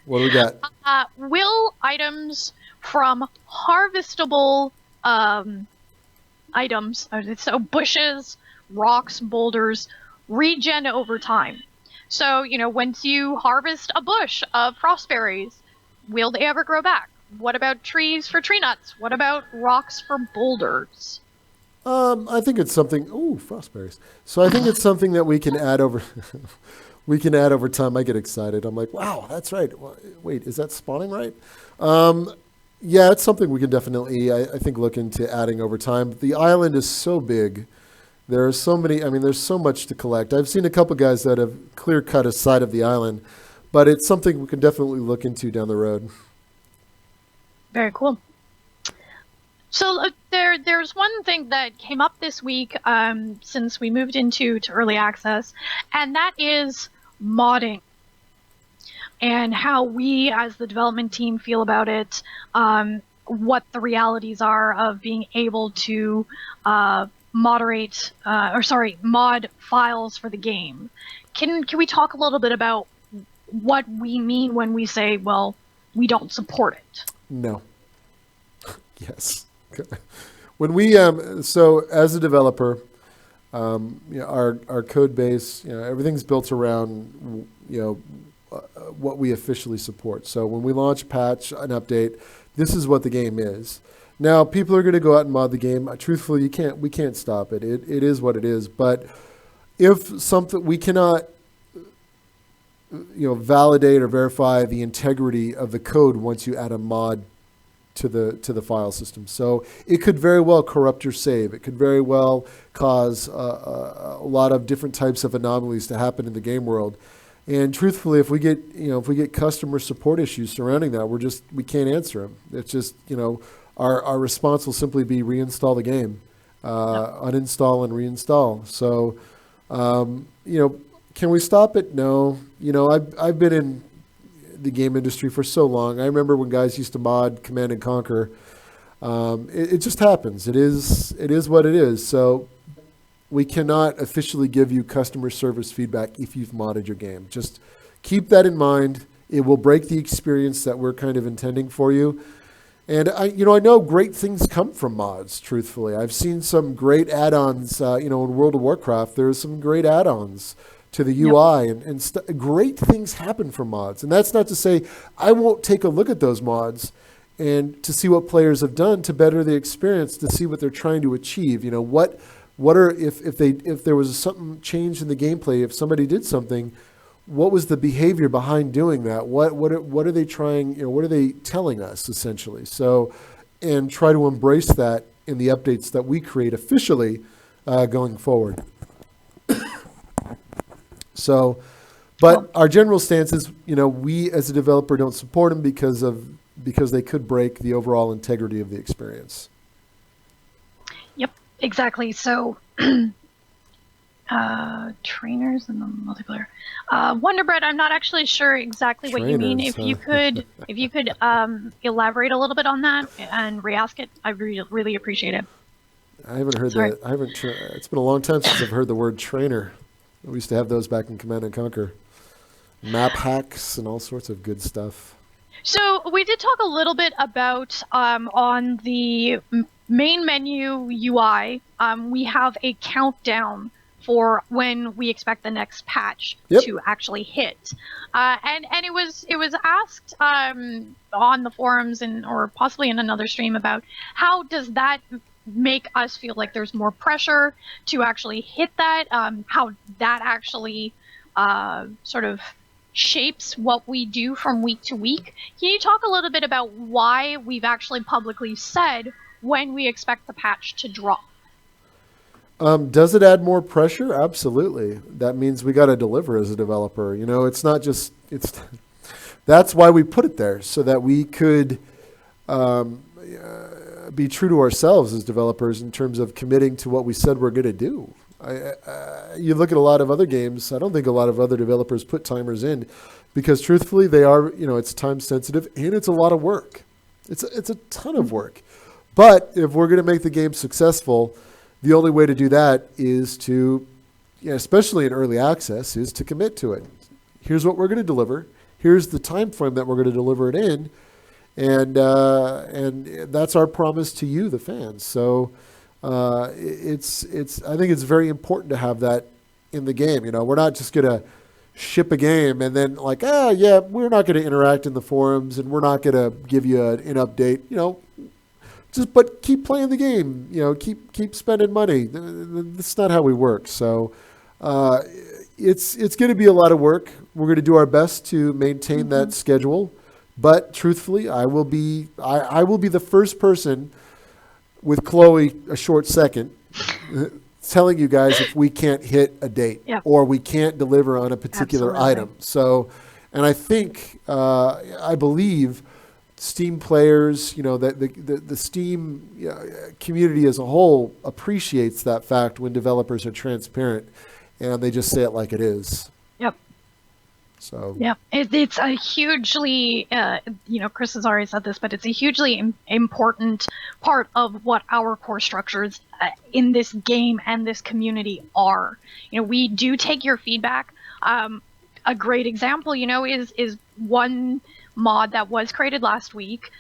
Speaker 3: What do we got?
Speaker 1: Will items from harvestable items, so bushes, rocks, boulders, regen over time? So, once you harvest a bush of frostberries, will they ever grow back? What about trees for tree nuts? What about rocks for boulders?
Speaker 3: I think it's something. Ooh, frostberries. So I think it's something that we can add over. We can add over time. I get excited. I'm like, wow, that's right. Wait, is that spawning right? Yeah, it's something we can definitely, I think, look into adding over time. The island is so big. There are so many, there's so much to collect. I've seen a couple guys that have clear cut a side of the island, but it's something we can definitely look into down the road.
Speaker 1: Very cool. So there's one thing that came up this week since we moved into early access, and that is modding and how we as the development team feel about it, what the realities are of being able to mod files for the game. Can we talk a little bit about what we mean when we say, well, we don't support it?
Speaker 3: No. Yes. When we so as a developer, our code base, everything's built around what we officially support. So when we launch a patch, an update, this is what the game is. Now people are going to go out and mod the game. Truthfully, we can't stop it. It is what it is. But if something, we cannot validate or verify the integrity of the code once you add a mod to the file system. So it could very well corrupt your save. It could very well cause a lot of different types of anomalies to happen in the game world. And truthfully, if we get customer support issues surrounding that, we can't answer them. It's just our response will simply be reinstall the game, uninstall and reinstall. So can we stop it? No. I've been in the game industry for so long. I remember when guys used to mod Command and Conquer. It just happens. It is what it is. So we cannot officially give you customer service feedback if you've modded your game. Just keep that in mind. It will break the experience that we're kind of intending for you. And I know great things come from mods, truthfully. I've seen some great add-ons, in World of Warcraft. There's some great add-ons to the UI, and great things happen from mods. And that's not to say I won't take a look at those mods and to see what players have done to better the experience, to see what they're trying to achieve. If there was something changed in the gameplay, if somebody did something, what was the behavior behind doing that? What are they trying? What are they telling us essentially? So, and try to embrace that in the updates that we create officially going forward. So, but our general stance is, we as a developer don't support them because they could break the overall integrity of the experience.
Speaker 1: Yep, exactly. So, trainers in the multiplayer. Wonderbread, I'm not actually sure exactly what you mean. If you could elaborate a little bit on that and re-ask it, I really appreciate it.
Speaker 3: I haven't heard that. It's been a long time since I've heard the word trainer. We used to have those back in Command and Conquer. Map hacks and all sorts of good stuff.
Speaker 1: So we did talk a little bit about on the main menu UI, we have a countdown for when we expect the next patch to actually hit. And it was asked on the forums or possibly in another stream about how does that make us feel like there's more pressure to actually hit that, how that actually sort of shapes what we do from week to week. Can you talk a little bit about why we've actually publicly said when we expect the patch to drop?
Speaker 3: Does it add more pressure? Absolutely. That means we got to deliver as a developer. It's not just, that's why we put it there, so that we could be true to ourselves as developers in terms of committing to what we said we're going to do. You look at a lot of other games, I don't think a lot of other developers put timers in. because truthfully, they are, it's time sensitive and it's a lot of work. It's a ton of work. But if we're going to make the game successful, the only way to do that is to, especially in early access, is to commit to it. Here's what we're going to deliver. Here's the time frame that we're going to deliver it in, and that's our promise to you, the fans. So it's I think it's very important to have that in the game. We're not just going to ship a game and then we're not going to interact in the forums and we're not going to give you an update. But keep playing the game. Keep spending money. That's not how we work. So it's going to be a lot of work. We're going to do our best to maintain that schedule. But truthfully, I will be the first person with Chloe a short second telling you guys if we can't hit a date or we can't deliver on a particular item. So, and I think, I believe Steam players, that the Steam community as a whole appreciates that fact when developers are transparent and they just say it like it is.
Speaker 1: Yep.
Speaker 3: So
Speaker 1: yeah, it's a hugely, Chris has already said this, but it's a hugely important part of what our core structures in this game and this community are. We do take your feedback. A great example, is one mod that was created last week,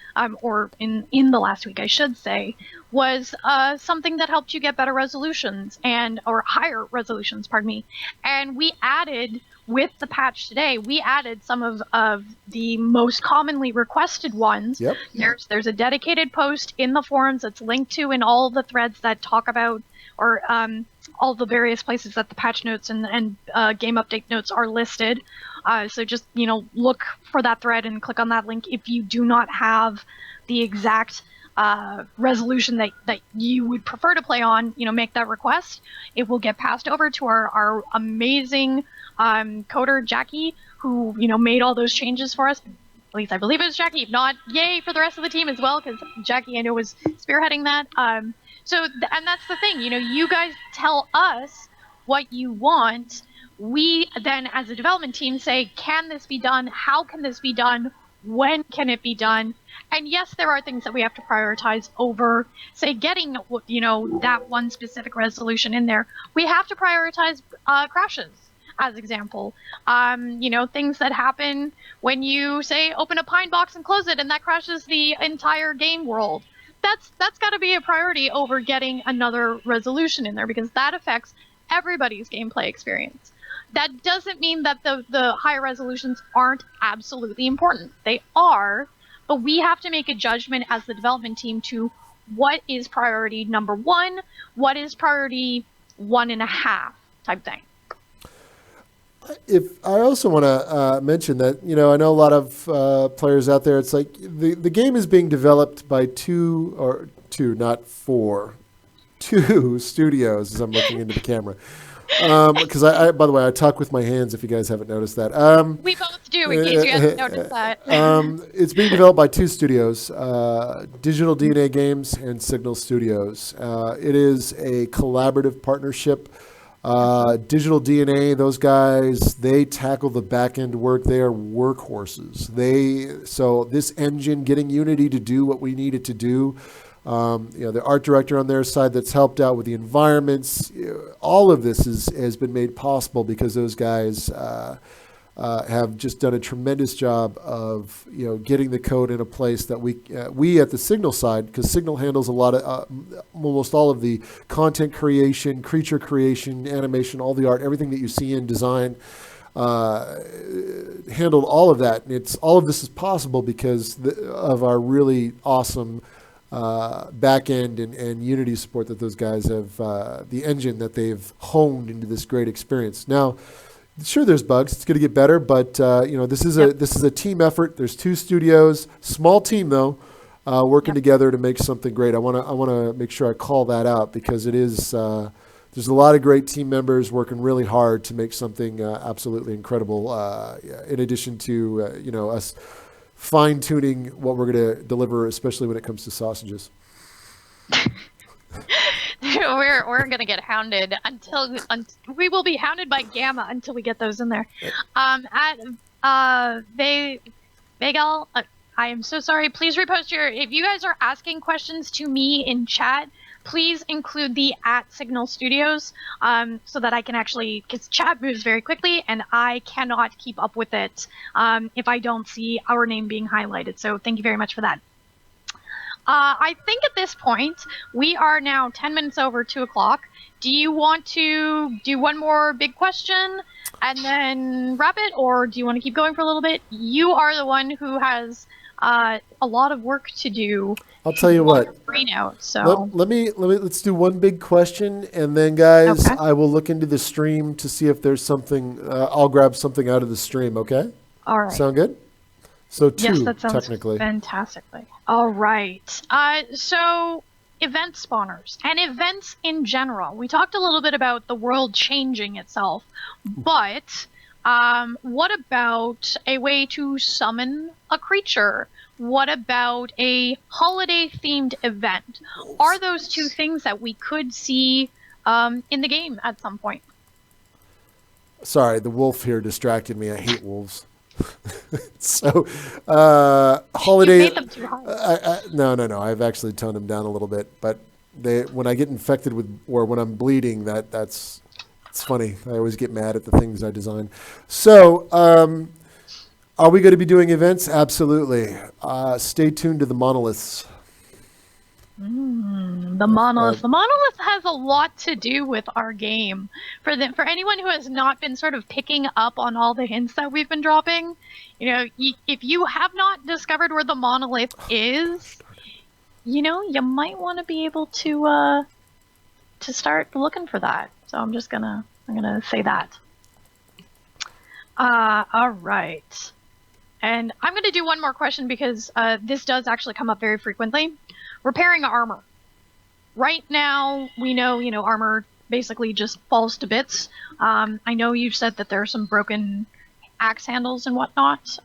Speaker 1: or in the last week, I should say, was something that helped you get better resolutions or higher resolutions, pardon me. And we added, with the patch today, we added some of the most commonly requested ones.
Speaker 3: Yep.
Speaker 1: There's a dedicated post in the forums that's linked to in all the threads that talk about, or all the various places that the patch notes and game update notes are listed. So just, look for that thread and click on that link if you do not have the exact resolution that you would prefer to play on. Make that request. It will get passed over to our amazing coder, Jackie, who, made all those changes for us. At least I believe it was Jackie. If not, yay for the rest of the team as well, because Jackie, I know, was spearheading that. And that's the thing, you guys tell us what you want. We then, as a development team, say, can this be done? How can this be done? When can it be done? And yes, there are things that we have to prioritize over, say, getting, that one specific resolution in there. We have to prioritize crashes, as example. Things that happen when you, say, open a pine box and close it, and that crashes the entire game world. That's got to be a priority over getting another resolution in there, because that affects everybody's gameplay experience. That doesn't mean that the higher resolutions aren't absolutely important. They are, but we have to make a judgment as the development team to what is priority number one, what is priority 1.5 type thing.
Speaker 3: If I also want to mention that, I know a lot of players out there, it's like the game is being developed by two, not four, two studios, as I'm looking into the camera. Because I, by the way, I talk with my hands, if you guys haven't noticed that.
Speaker 1: We both do, in case you haven't noticed that.
Speaker 3: It's being developed by two studios, Digital DNA Games and Signal Studios. It is a collaborative partnership. Digital DNA, those guys, they tackle the back-end work. They are workhorses. So this engine, getting Unity to do what we need it to do, the art director on their side that's helped out with the environments, all of this has been made possible because those guys have just done a tremendous job of getting the code in a place that we at the Signal side, because Signal handles a lot of almost all of the content creation, creature creation, animation, all the art, everything that you see in design. Handled all of that, and all of this is possible because of our really awesome back end and Unity support that those guys have, the engine that they've honed into this great experience. Now, sure, there's bugs. It's going to get better, but this is a team effort. There's two studios, small team though, working together to make something great. I want to make sure I call that out because it is. There's a lot of great team members working really hard to make something absolutely incredible. In addition to us fine-tuning what we're going to deliver, especially when it comes to sausages.
Speaker 1: We're gonna get hounded until we will be hounded by Gamma until we get those in there. Bagel, I am so sorry. Please repost if you guys are asking questions to me in chat, please include the @Signal Studios, so that I can actually, because chat moves very quickly and I cannot keep up with it if I don't see our name being highlighted. So thank you very much for that. I think at this point, we are now 10 minutes over 2 o'clock. Do you want to do one more big question and then wrap it, or do you want to keep going for a little bit? You are the one who has a lot of work to do.
Speaker 3: I'll tell you what.
Speaker 1: So
Speaker 3: Let's do one big question, and then guys,
Speaker 1: Okay.
Speaker 3: I will look into the stream to see if there's something. I'll grab something out of the stream. Okay.
Speaker 1: All right.
Speaker 3: Sound good? So two,
Speaker 1: Yes, that sounds
Speaker 3: technically.
Speaker 1: fantastically. All right. So event spawners and events in general. We talked a little bit about the world changing itself, but what about a way to summon a creature? What about a holiday-themed event? Are those two things that we could see in the game at some point?
Speaker 3: Sorry, the wolf here distracted me. I hate wolves. So, holiday.
Speaker 1: You made them too hard.
Speaker 3: No. I've actually toned them down a little bit. But when I get infected with, or when I'm bleeding, it's funny. I always get mad at the things I design. So, are we going to be doing events? Absolutely. Stay tuned to the monoliths.
Speaker 1: The monolith. The monolith has a lot to do with our game. For anyone who has not been sort of picking up on all the hints that we've been dropping, if you have not discovered where the monolith is, you might want to be able to start looking for that. So I'm gonna say that. All right. And I'm gonna do one more question because this does actually come up very frequently. Repairing armor. Right now, we know, armor basically just falls to bits. I know you've said that there are some broken axe handles and whatnot.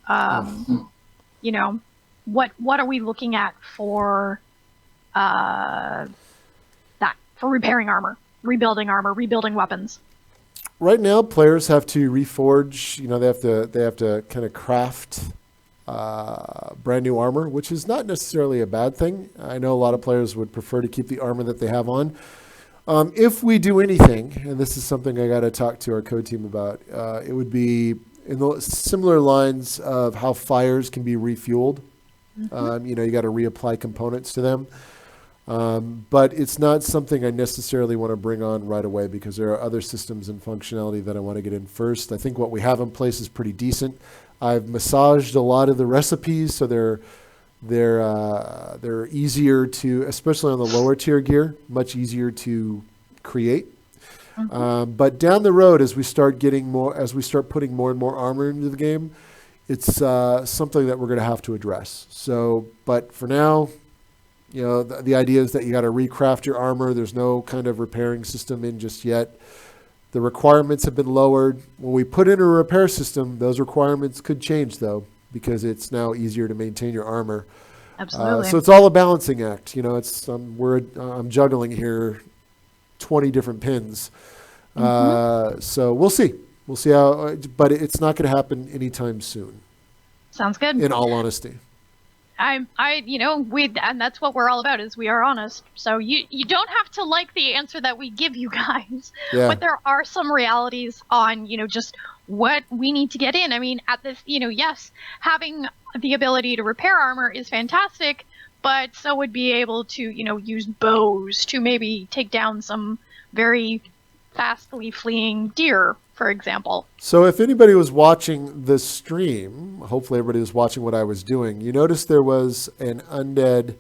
Speaker 1: What are we looking at for that? For repairing armor, rebuilding weapons?
Speaker 3: Right now, players have to reforge. They have to kind of craft brand new armor, which is not necessarily a bad thing. I know a lot of players would prefer to keep the armor that they have on. If we do anything, and this is something I got to talk to our code team about, it would be in the similar lines of how fires can be refueled.
Speaker 1: Mm-hmm.
Speaker 3: You got to reapply components to them. But it's not something I necessarily want to bring on right away because there are other systems and functionality that I want to get in first. I think what we have in place is pretty decent. I've massaged a lot of the recipes, so they're easier to, especially on the lower tier gear, much easier to create.
Speaker 1: Mm-hmm.
Speaker 3: But down the road, as we start putting more and more armor into the game, it's something that we're going to have to address. So, but for now, the idea is that you got to recraft your armor. There's no kind of repairing system in just yet. The requirements have been lowered. When we put in a repair system, those requirements could change, though, because it's now easier to maintain your armor.
Speaker 1: Absolutely.
Speaker 3: So it's all a balancing act. I'm juggling here 20 different pins. So we'll see. We'll see how, but it's not going to happen anytime soon.
Speaker 1: Sounds good.
Speaker 3: In all honesty.
Speaker 1: And that's what we're all about, is we are honest. So you don't have to like the answer that we give you guys,
Speaker 3: Yeah.
Speaker 1: but there are some realities on, just what we need to get in. I mean, at this, yes, having the ability to repair armor is fantastic, but so would be able to, use bows to maybe take down some very fastly fleeing deer, for example.
Speaker 3: So if anybody was watching the stream, hopefully everybody was watching what I was doing, you noticed there was an undead,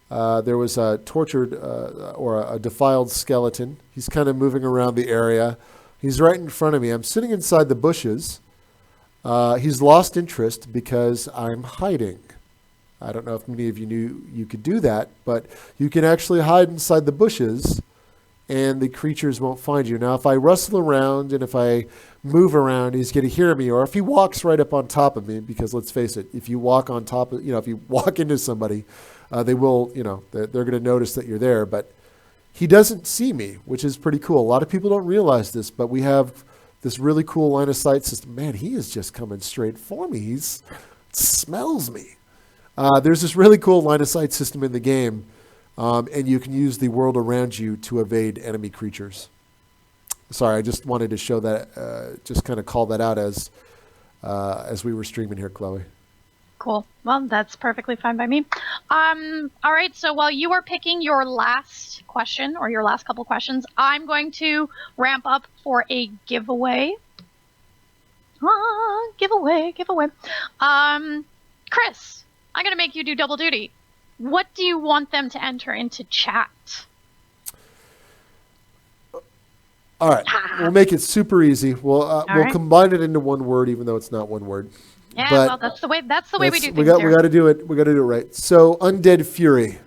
Speaker 3: there was a tortured or a defiled skeleton. He's kind of moving around the area. He's right in front of me. I'm sitting inside the bushes. He's lost interest because I'm hiding. I don't know if many of you knew you could do that, but you can actually hide inside the bushes and the creatures won't find you. Now, if I rustle around and if I move around, he's going to hear me. Or if he walks right up on top of me, because let's face it, if you walk on top of, if you walk into somebody, they will, they're going to notice that you're there. But he doesn't see me, which is pretty cool. A lot of people don't realize this, but we have this really cool line of sight system. Man, he is just coming straight for me. He smells me. There's this really cool line of sight system in the game, and you can use the world around you to evade enemy creatures. Sorry, I just wanted to show that, just kind of call that out as we were streaming here, Chloe.
Speaker 1: Cool. Well, that's perfectly fine by me. All right, so while you are picking your last question or your last couple questions, I'm going to ramp up for a giveaway. Giveaway. Chris, I'm going to make you do double duty. What do you want them to enter into chat?
Speaker 3: All right, we'll make it super easy. We'll
Speaker 1: right.
Speaker 3: combine it into one word, even though it's not one word.
Speaker 1: Yeah,
Speaker 3: But
Speaker 1: well, that's the way we do things
Speaker 3: we
Speaker 1: here.
Speaker 3: got to do it. We got to do it right. So, Undead Fury.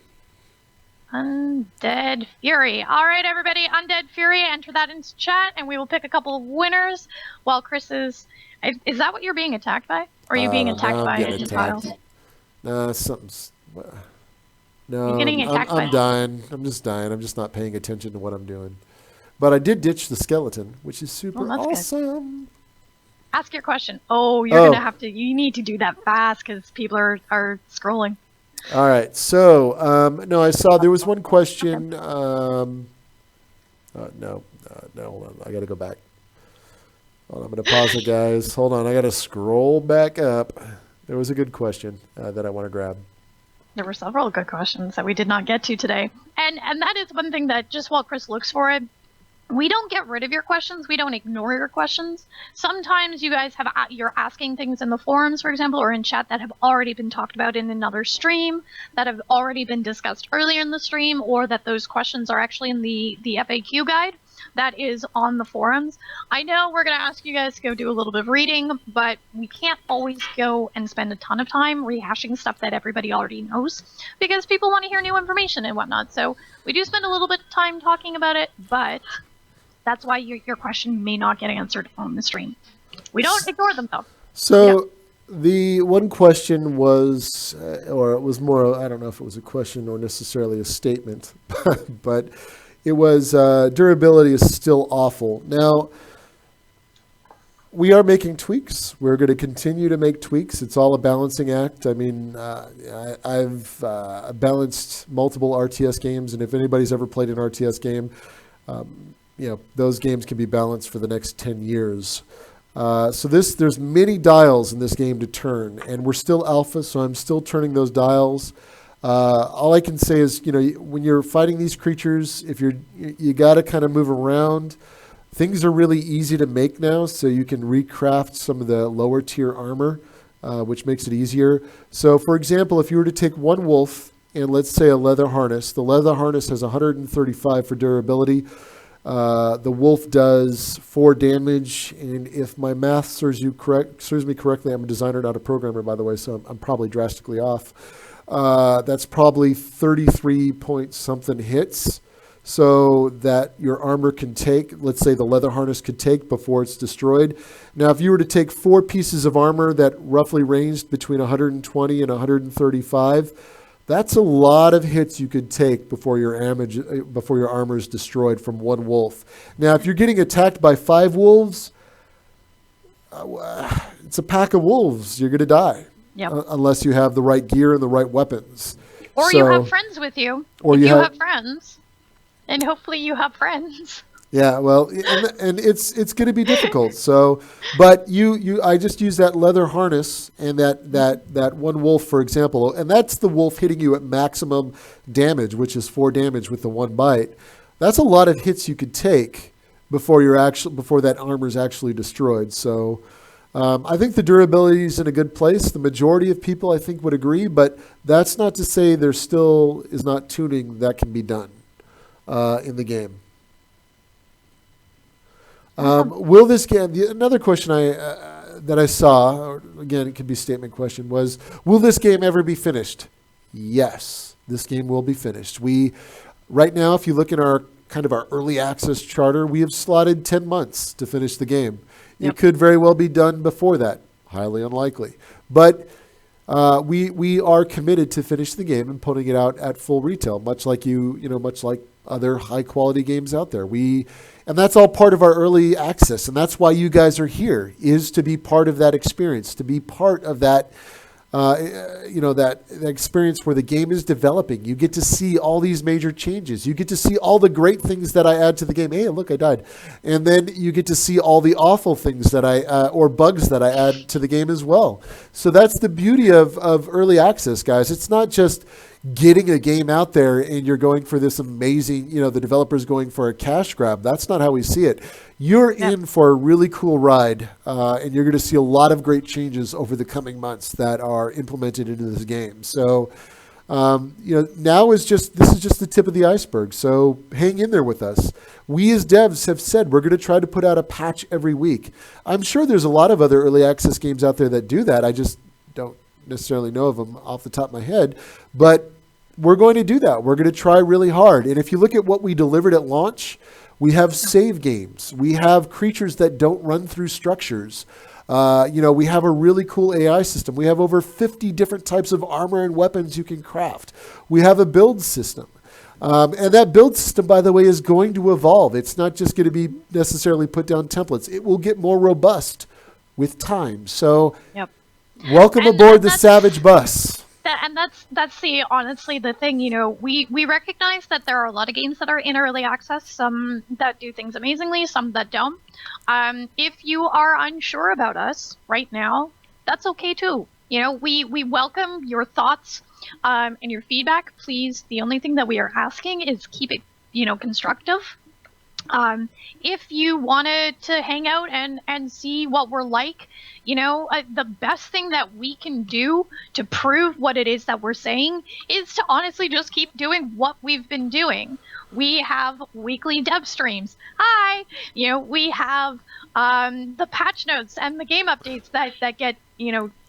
Speaker 1: Undead Fury. All right, everybody, Undead Fury. Enter that into chat, and we will pick a couple of winners. While Chris is that what you're being attacked by? Or are you being attacked
Speaker 3: I'm
Speaker 1: by
Speaker 3: getting
Speaker 1: a tile?
Speaker 3: attacked. Something's. No,
Speaker 1: You're getting attacked by
Speaker 3: I'm dying. I'm just dying. I'm just not paying attention to what I'm doing. But I did ditch the skeleton, which is super
Speaker 1: that's good.
Speaker 3: awesome.
Speaker 1: Ask your question. Oh, you're gonna have to. You need to do that fast because people are scrolling.
Speaker 3: All right. So, no, I saw there was one question. No, hold on. I got to go back. Hold on, I'm going to pause it, guys. Hold on. I got to scroll back up. There was a good question that I want to grab.
Speaker 1: There were several good questions that we did not get to today, and that is one thing that just while Chris looks for it. We don't get rid of your questions. We don't ignore your questions. Sometimes you guys you're asking things in the forums, for example, or in chat that have already been talked about in another stream, that have already been discussed earlier in the stream, or that those questions are actually in the FAQ guide that is on the forums. I know we're going to ask you guys to go do a little bit of reading, but we can't always go and spend a ton of time rehashing stuff that everybody already knows because people want to hear new information and whatnot. So we do spend a little bit of time talking about it, but that's why your question may not get answered on the stream. We don't ignore them, though.
Speaker 3: So the one question was, or it was more, I don't know if it was a question or necessarily a statement, but it was durability is still awful. Now, we are making tweaks. We're going to continue to make tweaks. It's all a balancing act. I mean, I've balanced multiple RTS games, and if anybody's ever played an RTS game, those games can be balanced for the next 10 years. So there's many dials in this game to turn, and we're still alpha, so I'm still turning those dials. All I can say is, when you're fighting these creatures, if you got to kind of move around. Things are really easy to make now, so you can recraft some of the lower tier armor, which makes it easier. So, for example, if you were to take one wolf and let's say a leather harness, the leather harness has 135 for durability. The wolf does 4 damage, and if my math serves me correctly, I'm a designer, not a programmer, by the way, so I'm probably drastically off. That's probably 33 point something hits, so that your armor can take, let's say the leather harness could take before it's destroyed. Now, if you were to take 4 pieces of armor that roughly ranged between 120 and 135, that's a lot of hits you could take before your armor is destroyed from one wolf. Now, if you're getting attacked by 5 wolves, it's a pack of wolves. You're going to die.
Speaker 1: Yep.
Speaker 3: Unless you have the right gear and the right weapons.
Speaker 1: Or you have friends with you.
Speaker 3: Or
Speaker 1: if
Speaker 3: you
Speaker 1: have friends. And hopefully you have friends.
Speaker 3: Yeah, well, and it's going to be difficult. So, but I just use that leather harness and that one wolf, for example, and that's the wolf hitting you at maximum damage, which is 4 damage with the one bite. That's a lot of hits you could take before that armor is actually destroyed. So, I think the durability is in a good place. The majority of people, I think, would agree, but that's not to say there still is not tuning that can be done in the game. Will this game? Another question that I saw, or again, it could be a statement question, was: will this game ever be finished? Yes, this game will be finished. Right now, if you look at our early access charter, we have slotted 10 months to finish the game. Yep. It could very well be done before that. Highly unlikely, but we are committed to finish the game and putting it out at full retail, much like other high-quality games out there. And that's all part of our early access, and that's why you guys are here, is to be part of that experience, to be part of that, that experience where the game is developing. You get to see all these major changes. You get to see all the great things that I add to the game. Hey, look, I died. And then you get to see all the awful things that or bugs that I add to the game as well. So that's the beauty of early access, guys. It's not just getting a game out there and you're going for this amazing, the developer's going for a cash grab. That's not how we see it. You're in for a really cool ride, and you're going to see a lot of great changes over the coming months that are implemented into this game. So, this is just the tip of the iceberg. So hang in there with us. We as devs have said we're going to try to put out a patch every week. I'm sure there's a lot of other early access games out there that do that. I just don't necessarily know of them off the top of my head, but we're going to do that. We're going to try really hard. And if you look at what we delivered at launch, we have save games. We have creatures that don't run through structures. We have a really cool AI system. We have over 50 different types of armor and weapons you can craft. We have a build system. And that build system, by the way, is going to evolve. It's not just going to be necessarily put down templates. It will get more robust with time. So welcome aboard the Savage Bus.
Speaker 1: That's honestly the thing, we recognize that there are a lot of games that are in early access, some that do things amazingly, some that don't. If you are unsure about us right now, that's okay too. We welcome your thoughts and your feedback. Please, the only thing that we are asking is keep it, constructive. If you wanted to hang out and see what we're like, the best thing that we can do to prove what it is that we're saying is to honestly just keep doing what we've been doing. We have weekly dev streams. Hi! We have the patch notes and the game updates that get,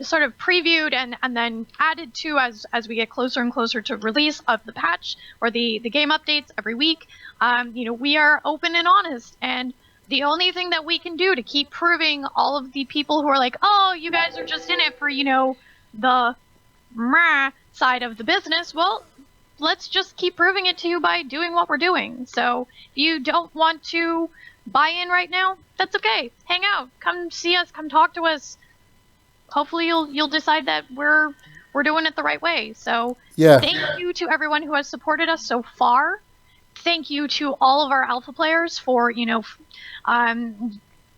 Speaker 1: sort of previewed and then added to as we get closer and closer to release of the patch or the game updates every week. We are open and honest, and the only thing that we can do to keep proving all of the people who are like, oh, you guys are just in it for, the meh side of the business, well, let's just keep proving it to you by doing what we're doing. So if you don't want to buy in right now, that's okay. Hang out, come see us, come talk to us. Hopefully you'll decide that we're doing it the right way. So thank you to everyone who has supported us so far. Thank you to all of our alpha players for,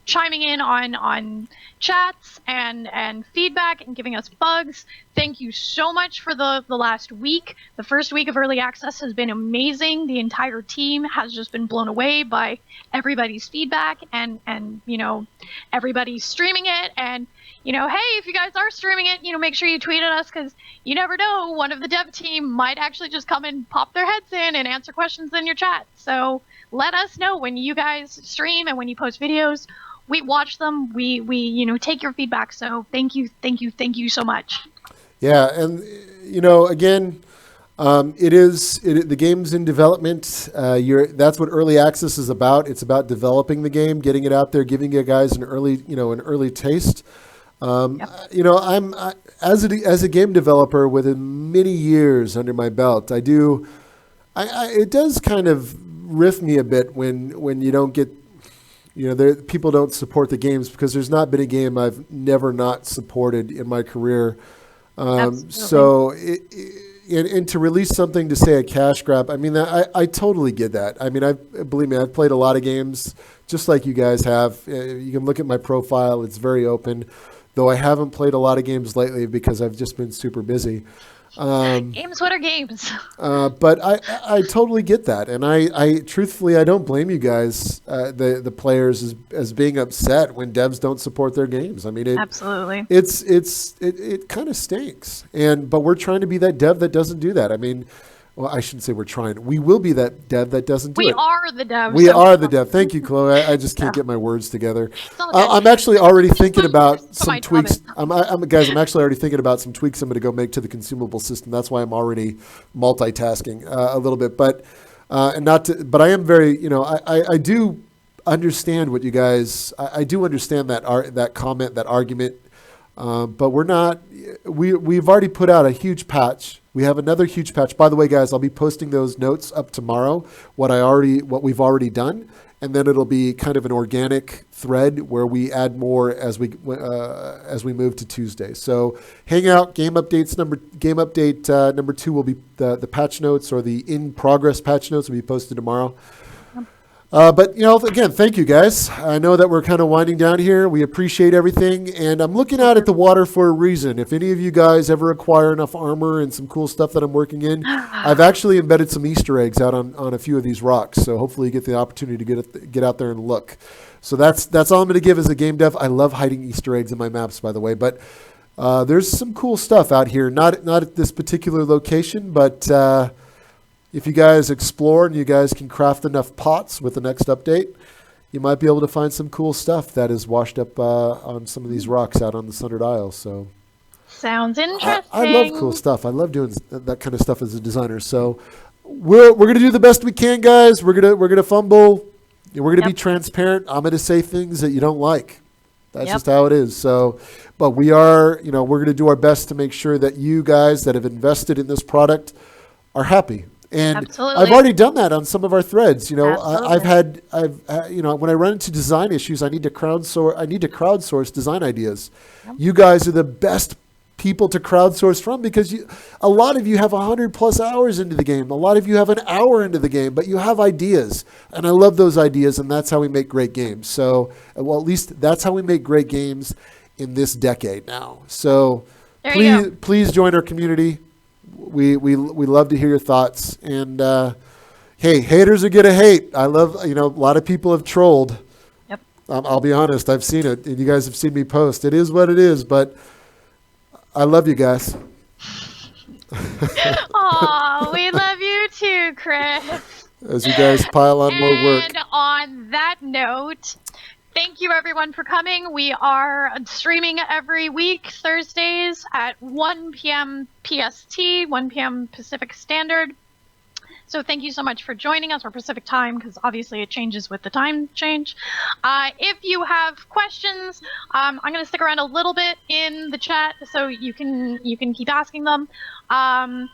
Speaker 1: chiming in on chats and feedback and giving us bugs. Thank you so much for the last week. The first week of early access has been amazing. The entire team has just been blown away by everybody's feedback and everybody streaming it. And hey, if you guys are streaming it, make sure you tweet at us, because you never know, one of the dev team might actually just come and pop their heads in and answer questions in your chat. So let us know when you guys stream and when you post videos. We watch them. We take your feedback. So thank you so much.
Speaker 3: Yeah, and again, the game's in development. That's what early access is about. It's about developing the game, getting it out there, giving you guys an early taste. I'm as a game developer with many years under my belt, it does kind of riff me a bit when you don't get, people don't support the games, because there's not been a game I've never not supported in my career. So and to release something to say a cash grab, I totally get that. Believe me, I've played a lot of games just like you guys have. You can look at my profile; it's very open. Though I haven't played a lot of games lately because I've just been super busy.
Speaker 1: Games, what are games?
Speaker 3: But I totally get that, and I truthfully, I don't blame you guys, the players, as being upset when devs don't support their games.
Speaker 1: Absolutely,
Speaker 3: it kind of stinks, but we're trying to be that dev that doesn't do that. Well, I shouldn't say we're trying. We will be that dev that doesn't do it.
Speaker 1: We are the dev.
Speaker 3: We are the dev. Thank you, Chloe. I just can't get my words together. I'm actually already thinking about some tweaks. Guys, I'm actually already thinking about some tweaks I'm going to go make to the consumable system. That's why I'm already multitasking a little bit. But but I am very, I do understand what you guys. I do understand that comment, that argument. But we're not. We've already put out a huge patch. We have another huge patch. By the way, guys, I'll be posting those notes up tomorrow, what we've already done, and then it'll be kind of an organic thread where we add more as we move to Tuesday. So hang out. Game update number 2 will be the patch notes, or the in progress patch notes will be posted tomorrow. But, again, thank you, guys. I know that we're kind of winding down here. We appreciate everything. And I'm looking out at the water for a reason. If any of you guys ever acquire enough armor and some cool stuff that I'm working in, I've actually embedded some Easter eggs out on a few of these rocks. So hopefully you get the opportunity to get out there and look. So that's all I'm going to give as a game dev. I love hiding Easter eggs in my maps, by the way. But there's some cool stuff out here. Not at this particular location, but... if you guys explore and you guys can craft enough pots with the next update, you might be able to find some cool stuff that is washed up on some of these rocks out on the Sundered Isle. So,
Speaker 1: sounds interesting.
Speaker 3: I love cool stuff. I love doing that kind of stuff as a designer. So we're gonna do the best we can, guys. We're gonna fumble. We're gonna be transparent. I'm gonna say things that you don't like. That's just how it is. So, but we are, we're gonna do our best to make sure that you guys that have invested in this product are happy. And
Speaker 1: Absolutely.
Speaker 3: I've already done that on some of our threads.
Speaker 1: Absolutely.
Speaker 3: When I run into design issues, I need to crowdsource design ideas. Yep. You guys are the best people to crowdsource from, because a lot of you have 100+ hours into the game. A lot of you have an hour into the game, but you have ideas. And I love those ideas, and that's how we make great games. So, at least that's how we make great games in this decade now. So please join our community. We love to hear your thoughts. And hey, haters are gonna hate. I love, a lot of people have trolled.
Speaker 1: Yep.
Speaker 3: I'll be honest, I've seen it, and you guys have seen me post. It is what it is, but I love you guys.
Speaker 1: Aw, we love you too, Chris.
Speaker 3: As you guys pile on more work.
Speaker 1: And on that note, thank you everyone for coming. We are streaming every week, Thursdays at 1 p.m. PST, 1 p.m. Pacific Standard. So thank you so much for joining us, or Pacific time, because obviously it changes with the time change. If you have questions, I'm going to stick around a little bit in the chat so you can keep asking them. Find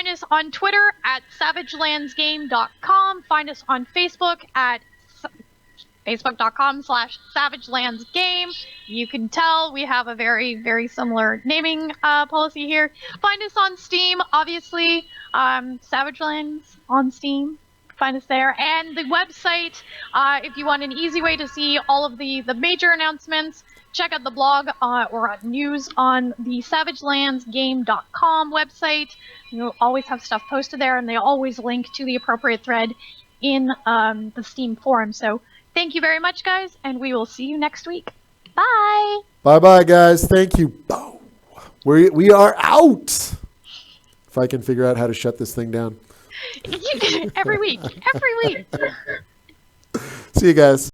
Speaker 1: us on Twitter at savagelandsgame.com. Find us on Facebook at facebook.com/savagelandsgame. You can tell we have a very, very similar naming policy here. Find us on Steam, obviously. Savagelands on Steam. Find us there. And the website, if you want an easy way to see all of the major announcements, check out the blog or news on the savagelandsgame.com website. You'll always have stuff posted there, and they always link to the appropriate thread in the Steam forum. So thank you very much, guys, and we will see you next week. Bye.
Speaker 3: Bye-bye, guys. Thank you. We are out. If I can figure out how to shut this thing down.
Speaker 1: Every week. Every week.
Speaker 3: See you guys.